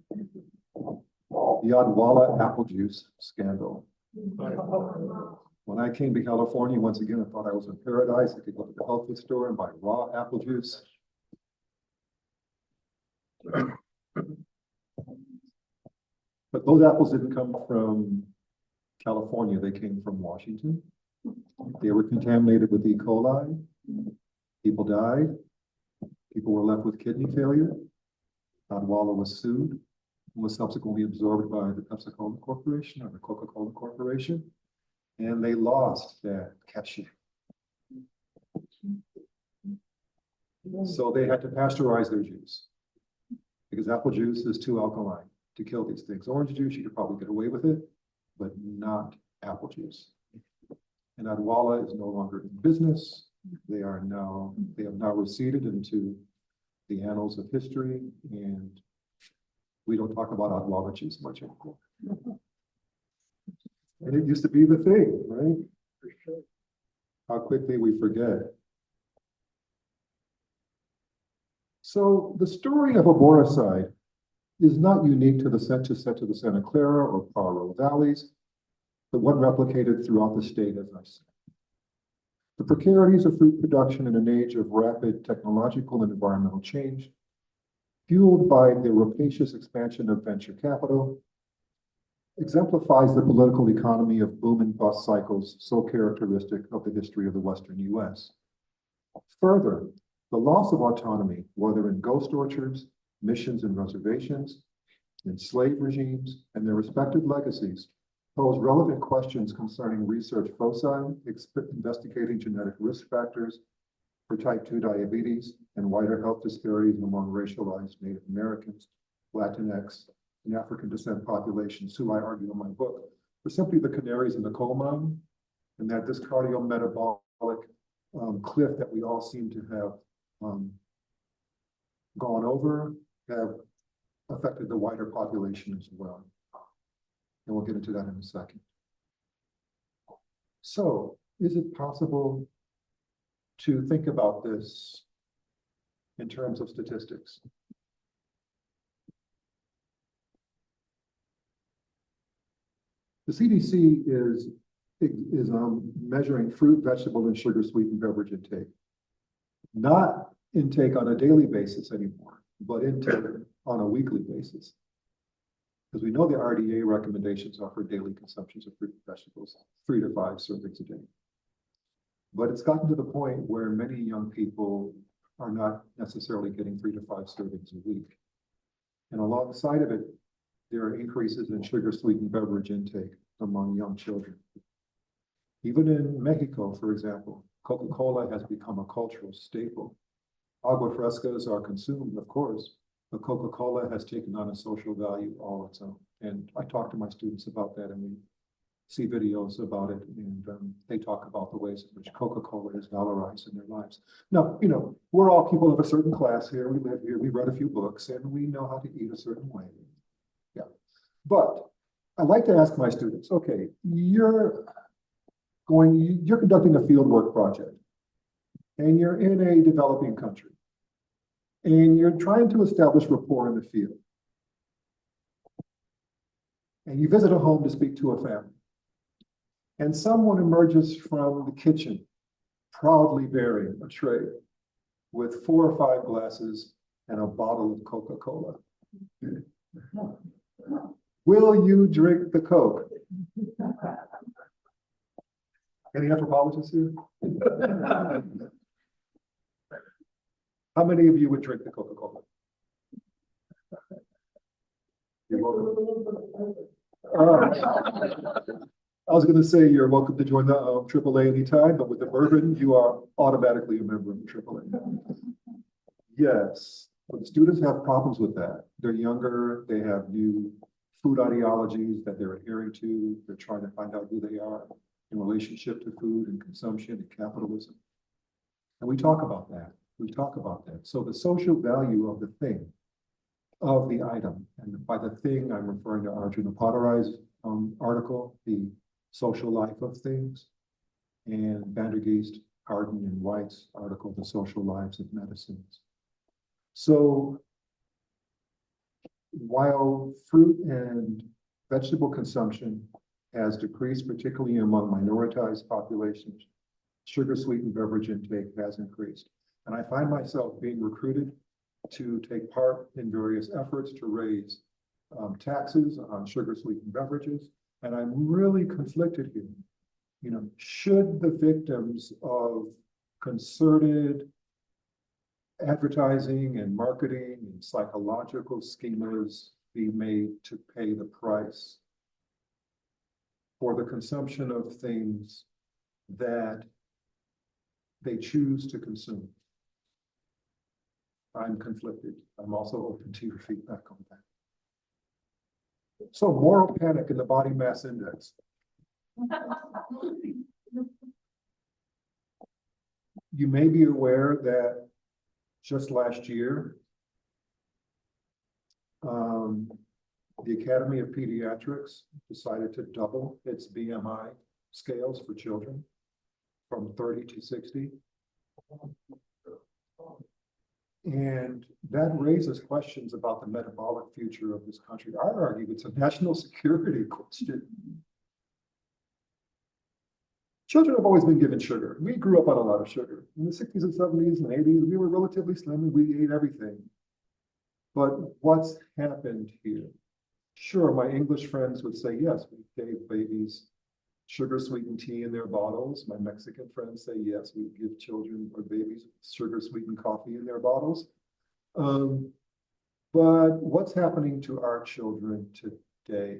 The Odwalla apple juice scandal. When I came to California, once again, I thought I was in paradise. I could go to the health food store and buy raw apple juice. But those apples didn't come from California. They came from Washington. They were contaminated with E. coli. People died. People were left with kidney failure. Odwalla was sued and was subsequently absorbed by the Pepsi-Cola Corporation or the Coca-Cola Corporation. And they lost that cachet. So they had to pasteurize their juice because apple juice is too alkaline to kill these things. Orange juice, you could probably get away with it, but not apple juice. And Odwalla is no longer in business. They have now receded into the annals of history, and we don't talk about Odwalla juice much anymore. And it used to be the thing, right? For sure. How quickly we forget. So the story of aboricide is not unique to the Santa Clara or Pajaro valleys, but one replicated throughout the state, as I said. The precarities of fruit production in an age of rapid technological and environmental change, fueled by the rapacious expansion of venture capital, exemplifies the political economy of boom and bust cycles so characteristic of the history of the Western U.S. Further, the loss of autonomy, whether in ghost orchards, missions and reservations, in slave regimes, and their respective legacies, pose relevant questions concerning research foci, investigating genetic risk factors for type 2 diabetes and wider health disparities among racialized Native Americans, Latinx, and African descent populations, who I argue in my book are simply the canaries in the coal mine, and that this cardiometabolic cliff that we all seem to have gone over have affected the wider population as well. And we'll get into that in a second. So, is it possible to think about this in terms of statistics? The CDC is measuring fruit, vegetable, and sugar-sweetened beverage intake. Not intake on a daily basis anymore, but intake on a weekly basis. Because we know the RDA recommendations are for daily consumptions of fruit and vegetables, 3 to 5 servings a day. But it's gotten to the point where many young people are not necessarily getting 3 to 5 servings a week. And alongside of it, there are increases in sugar-sweetened beverage intake among young children. Even in Mexico, for example, Coca-Cola has become a cultural staple. Agua frescas are consumed, of course, but Coca-Cola has taken on a social value all its own. And I talk to my students about that, and we see videos about it, and they talk about the ways in which Coca-Cola is valorized in their lives. Now, you know, we're all people of a certain class here. We live here, we read a few books, and we know how to eat a certain way. Yeah. But I like to ask my students, okay, you're you're conducting a fieldwork project, and you're in a developing country, and you're trying to establish rapport in the field. And you visit a home to speak to a family. And someone emerges from the kitchen, proudly bearing a tray with 4 or 5 glasses and a bottle of Coca-Cola. Will you drink the Coke? Any anthropologists here? How many of you would drink the Coca-Cola? You're welcome. I was going to say you're welcome to join the AAA anytime, but with the bourbon, you are automatically a member of the AAA. Yes, but the students have problems with that. They're younger, they have new food ideologies that they're adhering to. They're trying to find out who they are in relationship to food and consumption and capitalism. And we talk about that. We talk about that. So the social value of the thing, of the item, and by the thing, I'm referring to Arjuna Potterai's article, The Social Life of Things, and Vandergeest, Harden, and White's article, The Social Lives of Medicines. So while fruit and vegetable consumption has decreased, particularly among minoritized populations, sugar-sweetened beverage intake has increased. And I find myself being recruited to take part in various efforts to raise taxes on sugar-sweetened beverages. And I'm really conflicted here. You know, should the victims of concerted advertising and marketing and psychological schemas be made to pay the price for the consumption of things that they choose to consume? I'm conflicted. I'm also open to your feedback on that. So moral panic in the body mass index. You may be aware that just last year, the Academy of Pediatrics decided to double its BMI scales for children from 30 to 60. And that raises questions about the metabolic future of this country. I argue it's a national security question. Children have always been given sugar. We grew up on a lot of sugar. In the 60s and 70s and 80s, we were relatively slim and we ate everything. But what's happened here? Sure, my English friends would say, yes, we gave babies sugar-sweetened tea in their bottles. My Mexican friends say, yes, we give children or babies sugar-sweetened coffee in their bottles. But what's happening to our children today?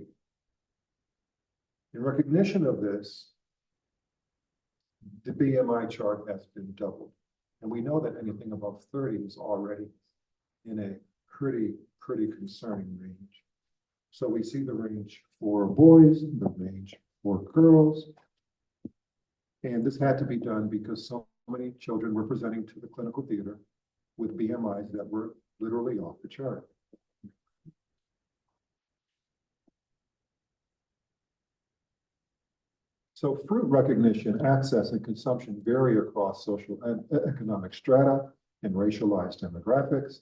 In recognition of this, the BMI chart has been doubled. And we know that anything above 30 is already in a pretty concerning range. So we see the range for boys, the range for girls. And this had to be done because so many children were presenting to the clinical theater with BMIs that were literally off the chart. So fruit recognition, access, and consumption vary across social and economic strata and racialized demographics.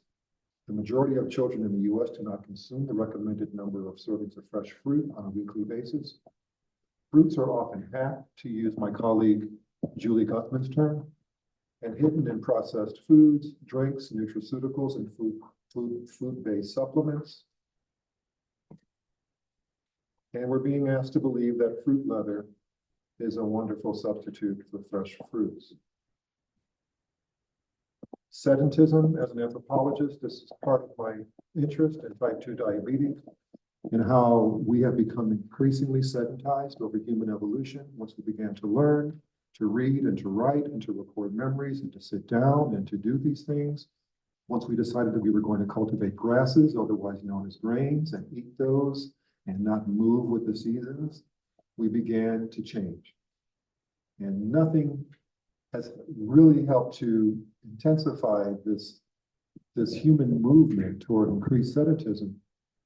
The majority of children in the US do not consume the recommended number of servings of fresh fruit on a weekly basis. Fruits are often hacked, to use my colleague Julie Guthman's term, and hidden in processed foods, drinks, nutraceuticals, and food-based supplements. And we're being asked to believe that fruit leather is a wonderful substitute for fresh fruits. Sedentism, as an anthropologist, this is part of my interest in type 2 diabetes and how we have become increasingly sedentized over human evolution once we began to learn, to read and to write and to record memories and to sit down and to do these things. Once we decided that we were going to cultivate grasses, otherwise known as grains, and eat those and not move with the seasons, we began to change. And nothing has really helped to intensify this human movement toward increased sedentism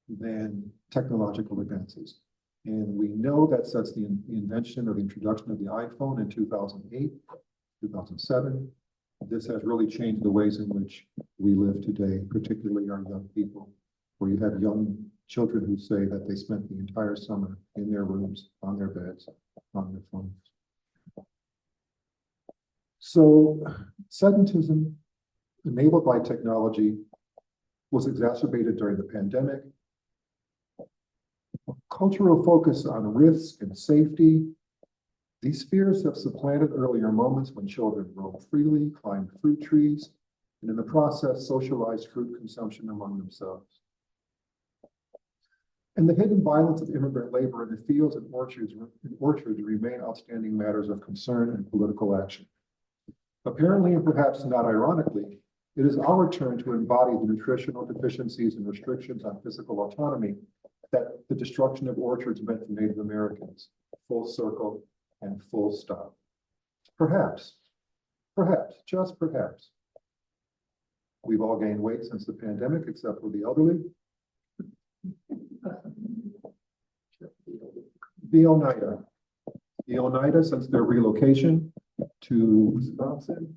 than technological advances. And we know that since the invention or the introduction of the iPhone in 2008, 2007, this has really changed the ways in which we live today, particularly our young people, where you have young children who say that they spent the entire summer in their rooms, on their beds, on their phones. So sedentism enabled by technology was exacerbated during the pandemic. A cultural focus on risk and safety. These fears have supplanted earlier moments when children roamed freely, climbed fruit trees, and in the process socialized fruit consumption among themselves. And the hidden violence of immigrant labor in the fields and orchards remain outstanding matters of concern and political action. Apparently, and perhaps not ironically, it is our turn to embody the nutritional deficiencies and restrictions on physical autonomy that the destruction of orchards meant to Native Americans. Full circle and full stop. Perhaps, just perhaps, we've all gained weight since the pandemic, except for the elderly. The Oneida, since their relocation to Wisconsin,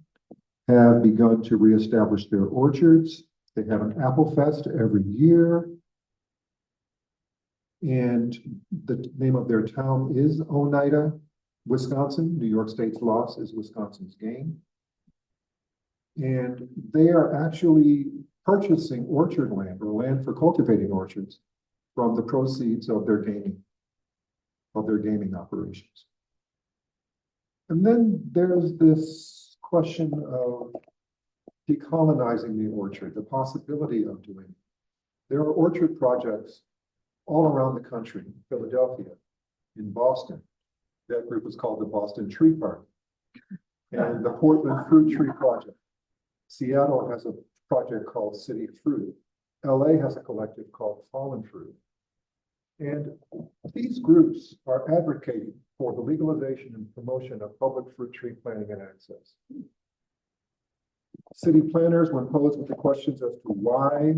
have begun to reestablish their orchards. They have an apple fest every year. And the name of their town is Oneida, Wisconsin. New York State's loss is Wisconsin's gain. And they are actually purchasing orchard land or land for cultivating orchards from the proceeds of their gaming operations. And then there's this question of decolonizing the orchard, the possibility of doing it. There are orchard projects all around the country, in Philadelphia, in Boston. That group is called the Boston Tree Park, and the Portland Fruit Tree Project. Seattle has a project called City Fruit. LA has a collective called Fallen Fruit. And these groups are advocating for the legalization and promotion of public fruit tree planting and access. City planners, when posed with the questions as to why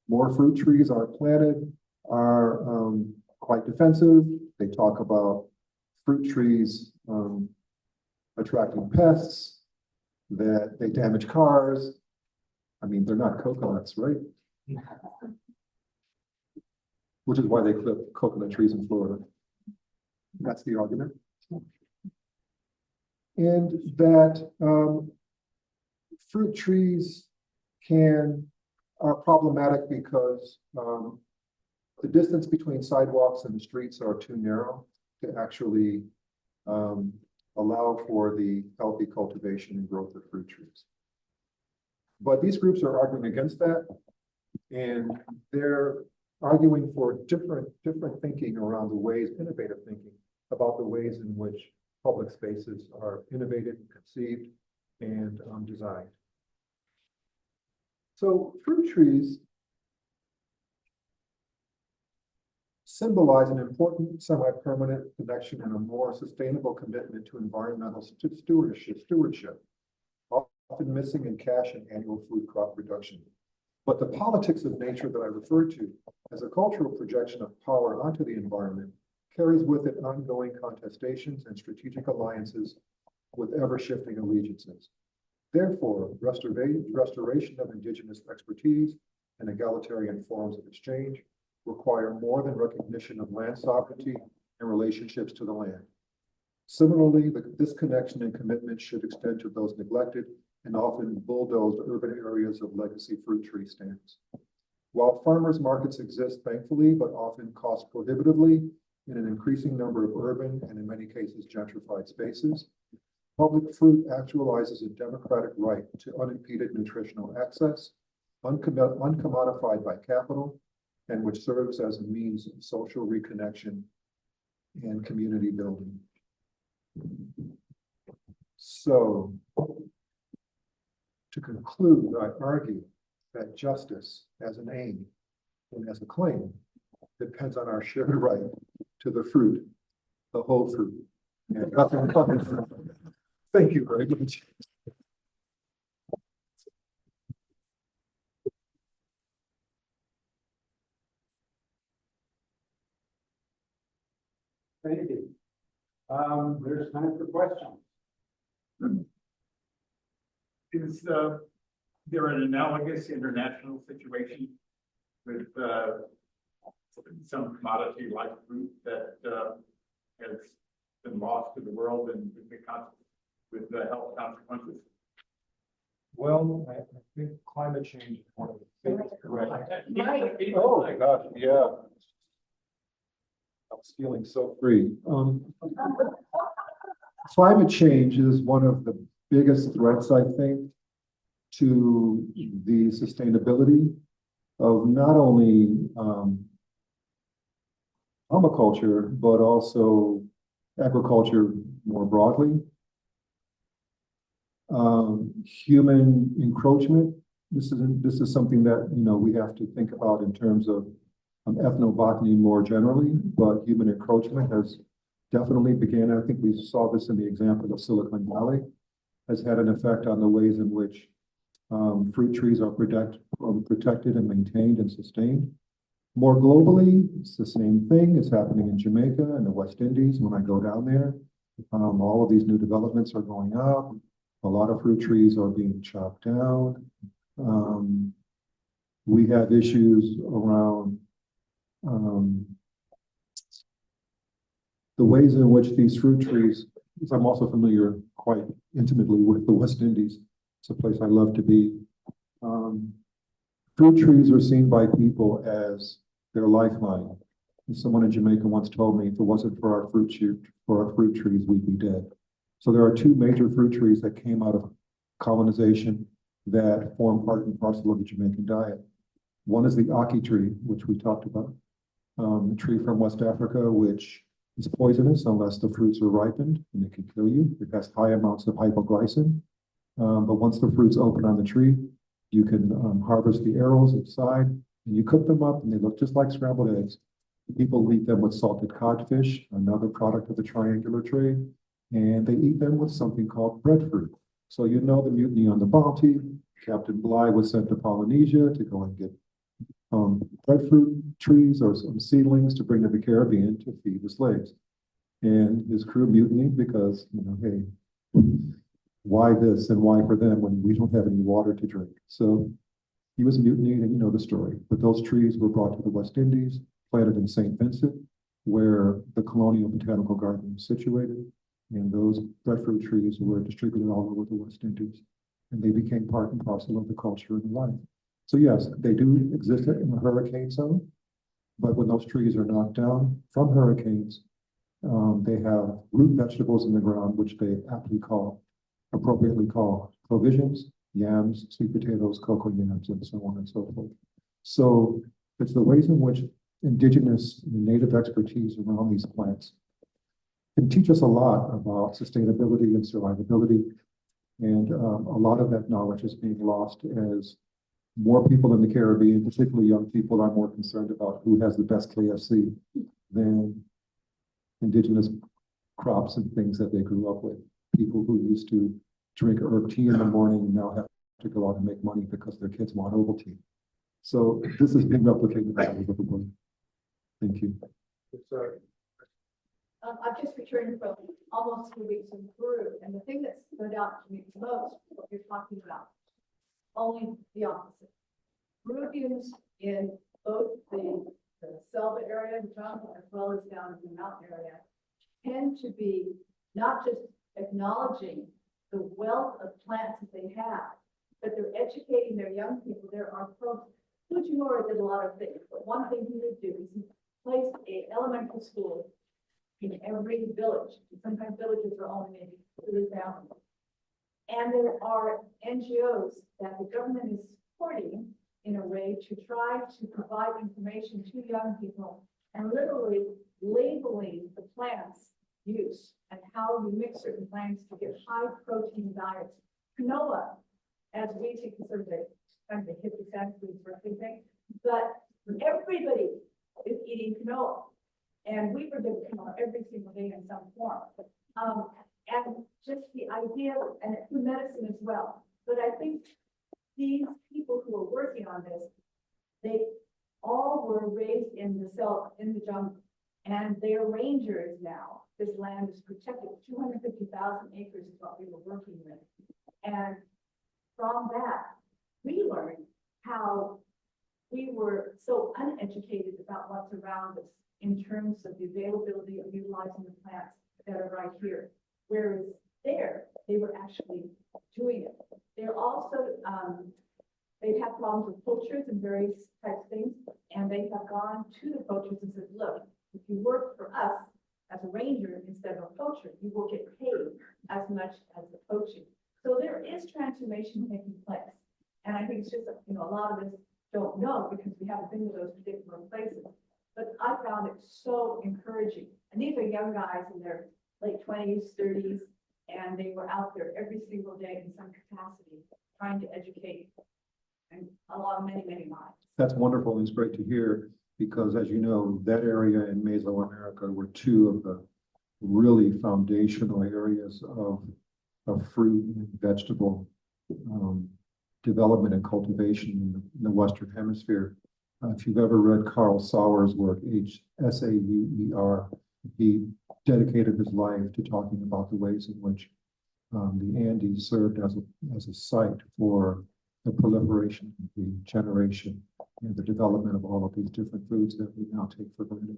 more fruit trees are planted, are quite defensive. They talk about fruit trees attracting pests, that they damage cars. I mean, they're not coconuts, right? Which is why they clip coconut trees in Florida. That's the argument. And that fruit trees are problematic because the distance between sidewalks and the streets are too narrow to actually allow for the healthy cultivation and growth of fruit trees. But these groups are arguing against that, and they're arguing for different thinking around the ways, innovative thinking about the ways in which public spaces are innovated, conceived, and designed. So fruit trees symbolize an important semi-permanent connection and a more sustainable commitment to environmental stewardship, often missing in cash and annual food crop reduction. But the politics of nature that I referred to as a cultural projection of power onto the environment carries with it ongoing contestations and strategic alliances with ever-shifting allegiances. Therefore, restoration of indigenous expertise and egalitarian forms of exchange require more than recognition of land sovereignty and relationships to the land. Similarly, this connection and commitment should extend to those neglected and often bulldozed urban areas of legacy fruit tree stands. While farmers markets exist thankfully, but often cost prohibitively in an increasing number of urban and in many cases gentrified spaces, public fruit actualizes a democratic right to unimpeded nutritional access, uncommodified by capital, and which serves as a means of social reconnection and community building. So, to conclude, I argue that justice as an aim and as a claim depends on our shared right to the fruit, the whole fruit, and nothing but the fruit. Thank you very much. Thank you. There's time for questions. Is there an analogous international situation with some commodity like fruit that has been lost to the world and with the health consequences? Well, I think climate change is one of the biggest correct. Right. Oh my gosh, yeah. I was feeling so free. Climate change is one of the biggest threats, I think, to the sustainability of not only permaculture, but also agriculture more broadly. Human encroachment. This is something that we have to think about in terms of ethnobotany more generally, but human encroachment has definitely began. I think we saw this in the example of Silicon Valley, has had an effect on the ways in which fruit trees are protected and maintained and sustained. More globally, it's the same thing. It's happening in Jamaica and the West Indies. When I go down there, all of these new developments are going up. A lot of fruit trees are being chopped down. We have issues around the ways in which these fruit trees, because I'm also familiar quite intimately with the West Indies. It's a place I love to be. Fruit trees are seen by people as their lifeline. And someone in Jamaica once told me, if it wasn't for our fruit trees, we'd be dead. So there are two major fruit trees that came out of colonization that form part and parcel of the Jamaican diet. One is the ackee tree, which we talked about, a tree from West Africa, which is poisonous unless the fruits are ripened, and it can kill you. It has high amounts of hypoglycin. But once the fruits open on the tree, you can harvest the arrows inside, and you cook them up, and they look just like scrambled eggs. People eat them with salted codfish, another product of the triangular trade, and they eat them with something called breadfruit. So the mutiny on the Bounty. Captain Bligh was sent to Polynesia to go and get breadfruit trees or some seedlings to bring to the Caribbean to feed the slaves. And his crew mutinied because, hey, why this and why for them when we don't have any water to drink? So he was mutinied, and you know the story. But those trees were brought to the West Indies, planted in St. Vincent, where the colonial botanical garden was situated. And those breadfruit trees were distributed all over the West Indies. And they became part and parcel of the culture and the life. So yes, they do exist in the hurricane zone. But when those trees are knocked down from hurricanes, they have root vegetables in the ground, which they appropriately call provisions, yams, sweet potatoes, cocoa yams, and so on and so forth. So it's the ways in which indigenous and native expertise around these plants can teach us a lot about sustainability and survivability. And a lot of that knowledge is being lost as more people in the Caribbean, particularly young people, are more concerned about who has the best KFC than indigenous crops and things that they grew up with. People who used to drink herb tea in the morning now have to go out and make money because their kids want Ovaltine. So this is being replicated all over the world. Thank you. I've just returned from almost 2 weeks in Peru, and the thing that stood out to me the most, what you're talking about, only the opposite. Peruvians in both the Selva area, the jungle, as well as down in the mountain area, tend to be not just acknowledging the wealth of plants that they have, but they're educating their young people. There are programs. Fujimori did a lot of things, but one thing he did do is he placed an elementary school in every village. Sometimes villages are only maybe 3,000. And there are NGOs that the government is supporting in a way to try to provide information to young people and literally labeling the plants use and how you mix certain plants to get high protein diets. Canola, as we take sort of the kind of the hippie food for everything, but everybody is eating canola. And we produce canola every single day in some form. And just the idea, and it's medicine as well. But I think these people who are working on this, they all were raised in the jungle. And their rangers now, this land is protected, 250,000 acres is what we were working with. And from that, we learned how we were so uneducated about what's around us in terms of the availability of utilizing the plants that are right here. Whereas there, they were actually doing it. They're also, they've had problems with poachers and various types of things, and they have gone to the poachers and said, look, if you work for us as a ranger instead of a poacher, you will get paid as much as the poaching. So there is transformation taking place. And I think it's just, a lot of us don't know because we haven't been to those particular places. But I found it so encouraging. And these are young guys in their late 20s, 30s, and they were out there every single day in some capacity trying to educate and along many, many lines. That's wonderful, and it's great to hear, because as you know, that area in Mesoamerica were two of the really foundational areas of fruit and vegetable development and cultivation in the Western Hemisphere. If you've ever read Carl Sauer's work, Sauer, he dedicated his life to talking about the ways in which the Andes served as a site for the proliferation, the generation, and the development of all of these different foods that we now take for granted.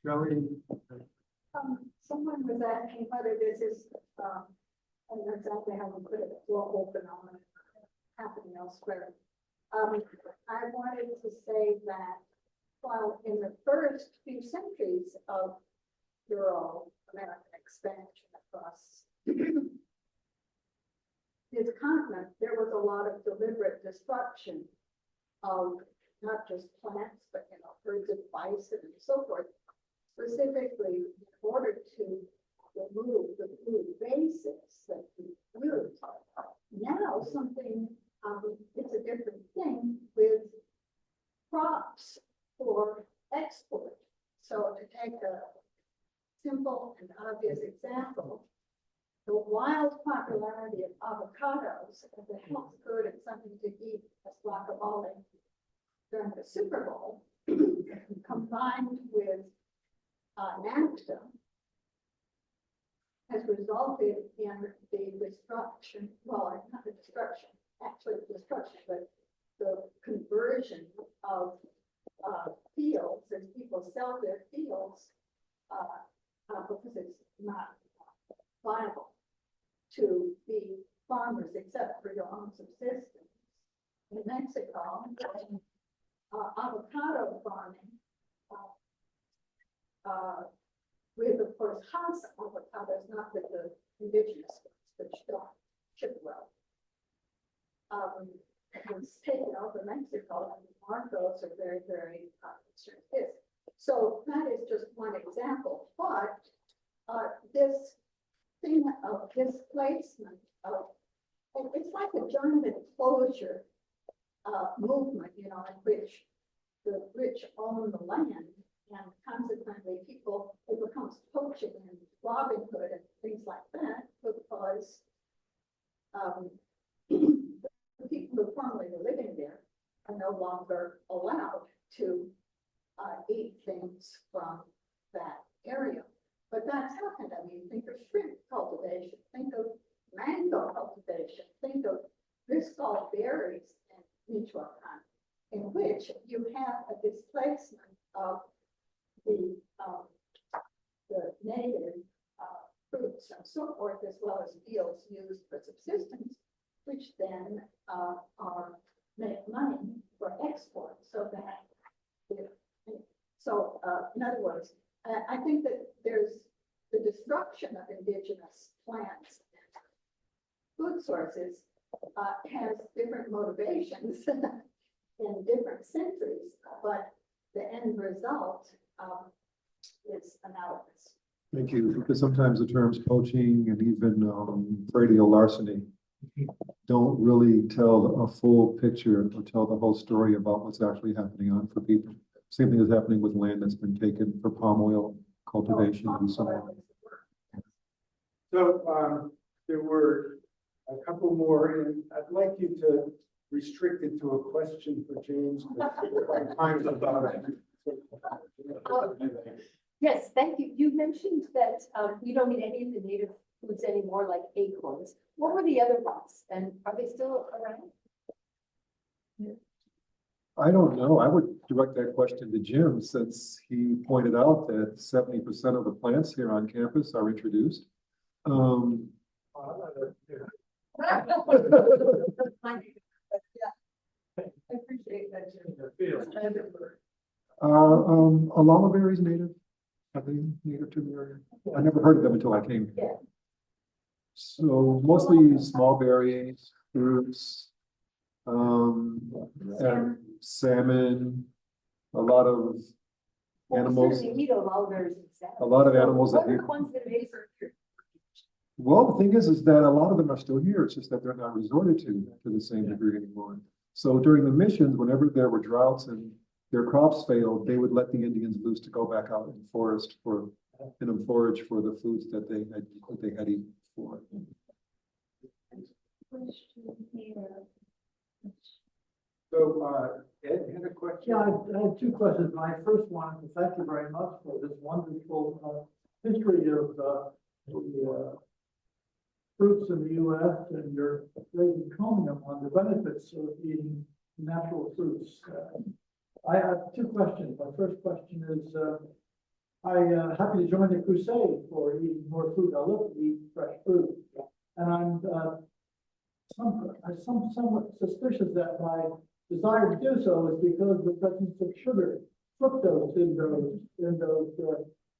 Shelley? Someone was asking whether this is, I don't know exactly how we put it, a global phenomenon happening elsewhere. I wanted to say that while in the first few centuries of Euro-American expansion across this continent, there was a lot of deliberate destruction of not just plants, but herds of bison and so forth, specifically in order to remove the food basis that we use. Now something, it's a different thing with crops for export. So to take a simple and obvious example, the wild popularity of avocados as a health good and something to eat as guacamole during the Super Bowl, combined with NAFTA, has resulted in the destruction, well, not the destruction, actually the destruction, but the conversion of fields as people sell their fields because it's not viable to be farmers except for your own subsistence. In Mexico, avocado farming with, of course, Hass avocados, not with the indigenous ones, which don't ship well. Was taken over Mexico, and the marcos are very, very concerned. So that is just one example, but this thing of displacement of, it's like a giant enclosure movement, in which the rich own the land, and consequently people, it becomes poaching and Robin Hood and things like that, because the people who formerly were living there are no longer allowed to eat things from that area. But that's happened. I mean, think of shrimp cultivation, think of mango cultivation, think of Bristol berries in Michoacan, in which you have a displacement of the native fruits and so forth, as well as fields used for subsistence, which then make money for export. So that, in other words, I think that there's the destruction of indigenous plants and food sources has different motivations in different centuries, but the end result is analogous. Thank you, because sometimes the terms poaching and even radial larceny don't really tell a full picture or tell the whole story about what's actually happening on for people. Same thing is happening with land that's been taken for palm oil cultivation and so on. So there were a couple more, and I'd like you to restrict it to a question for James. Time is about it. Yes, thank you. You mentioned that you don't eat any of the native foods anymore, like acorns. What were the other ones? And are they still around? I don't know. I would direct that question to Jim, since he pointed out that 70% of the plants here on campus are introduced. I appreciate that, Jim. Are llama berries native? Are they native to the area? I never heard of them until I came here. Yeah. So mostly small berries, fruits, and salmon, a lot of animals. Certainly eat mulberries and salmon. A lot of animals that What are eat- the ones that are made for here? Well, the thing is that a lot of them are still here. It's just that they're not resorted to the same degree anymore. So during the missions, whenever there were droughts and their crops failed, they would let the Indians loose to go back out in the forest for and forage for the foods that they had eaten before. So, Ed had a question? Yeah, I have two questions. My first one, is thank you very much for this wonderful history of the fruits in the U.S. and your great encomium on the benefits of eating natural fruits. I have two questions. My first question is, I'm happy to join the crusade for eating more fruit. I love to eat fresh fruit. And I'm somewhat suspicious that my desire to do so is because of the presence of sugar, fructose in those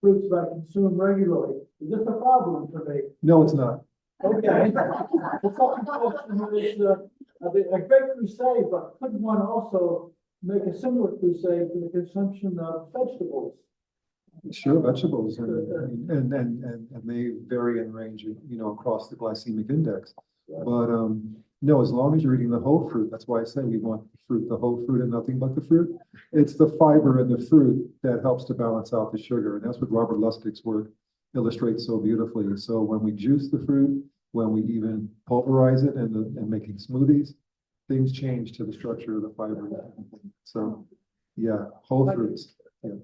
fruits that I consume regularly. Is this a problem for me? No, it's not. Okay. The second question is, a great crusade, but could one also make a similar crusade for the consumption of vegetables? Sure, vegetables and they vary in range, you know, across the glycemic index. But no, as long as you're eating the whole fruit, that's why I say we want the fruit, the whole fruit and nothing but the fruit. It's the fiber in the fruit that helps to balance out the sugar. And that's what Robert Lustig's work illustrates so beautifully. So when we juice the fruit, when we even pulverize it and making smoothies, things change to the structure of the fiber. So yeah, whole fruits. Yeah.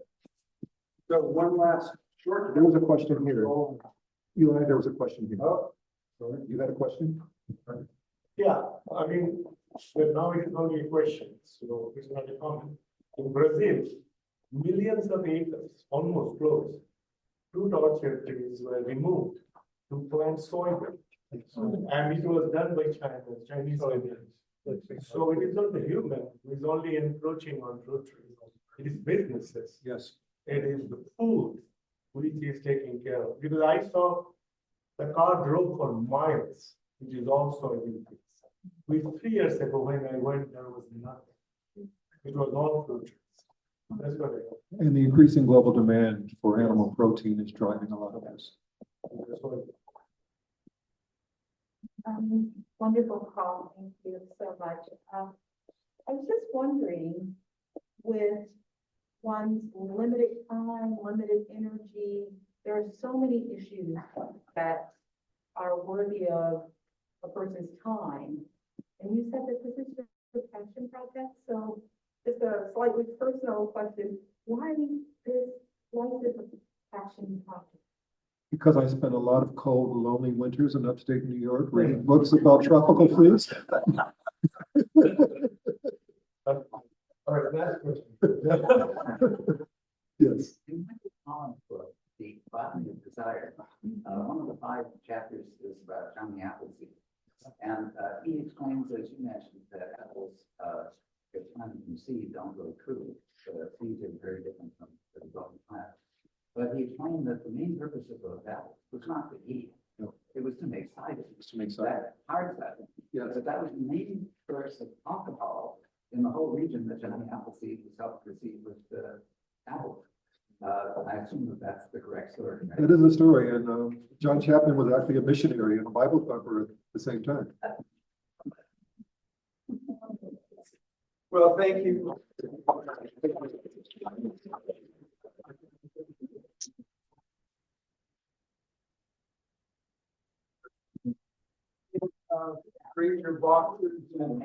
So one last short. There was a question here. Eli, there was a question here. Oh, Sorry, you had a question? Yeah, I mean, well, now it is only a question, so it's not a comment. In Brazil, millions of acres, almost close, fruit orchard trees were removed to plant soybean. And it was done by Chinese soybeans. So it is not the human who is only encroaching on fruit trees. It is businesses. Yes. It is the food which is taken care of. Because I saw the car drove for miles, which is also a big thing. With 3 years ago, when I went, there was nothing. It was all fruit trees. That's what I got. And the increasing global demand for animal protein is driving a lot of this. That's what I got. Wonderful call. Thank you so much. I was just wondering, with one's limited time, limited energy, there are so many issues that are worthy of a person's time. And you said that this is a passion project. So just a slightly personal question, why this a passion project? Because I spent a lot of cold, lonely winters in upstate New York reading books about tropical fruits. All right, last question. Yes. In Colin's book, The Botany of Desire, one of the 5 chapters is about Johnny Appleseed. And he explains, as you mentioned, that apples, if planted from seed, don't grow true. So the seeds are very different from the growing plant. But he explained that the main purpose of those apples was not to eat. No. It was to make cider. It was to make cider. Hard cider. Yes. But that was the main source of alcohol in the whole region that Johnny Appleseed was helped receive with apples. I assume that that's the correct story. Right? That is the story. And John Chapman was actually a missionary and a Bible thumper at the same time. well, thank you. Bring your boxes and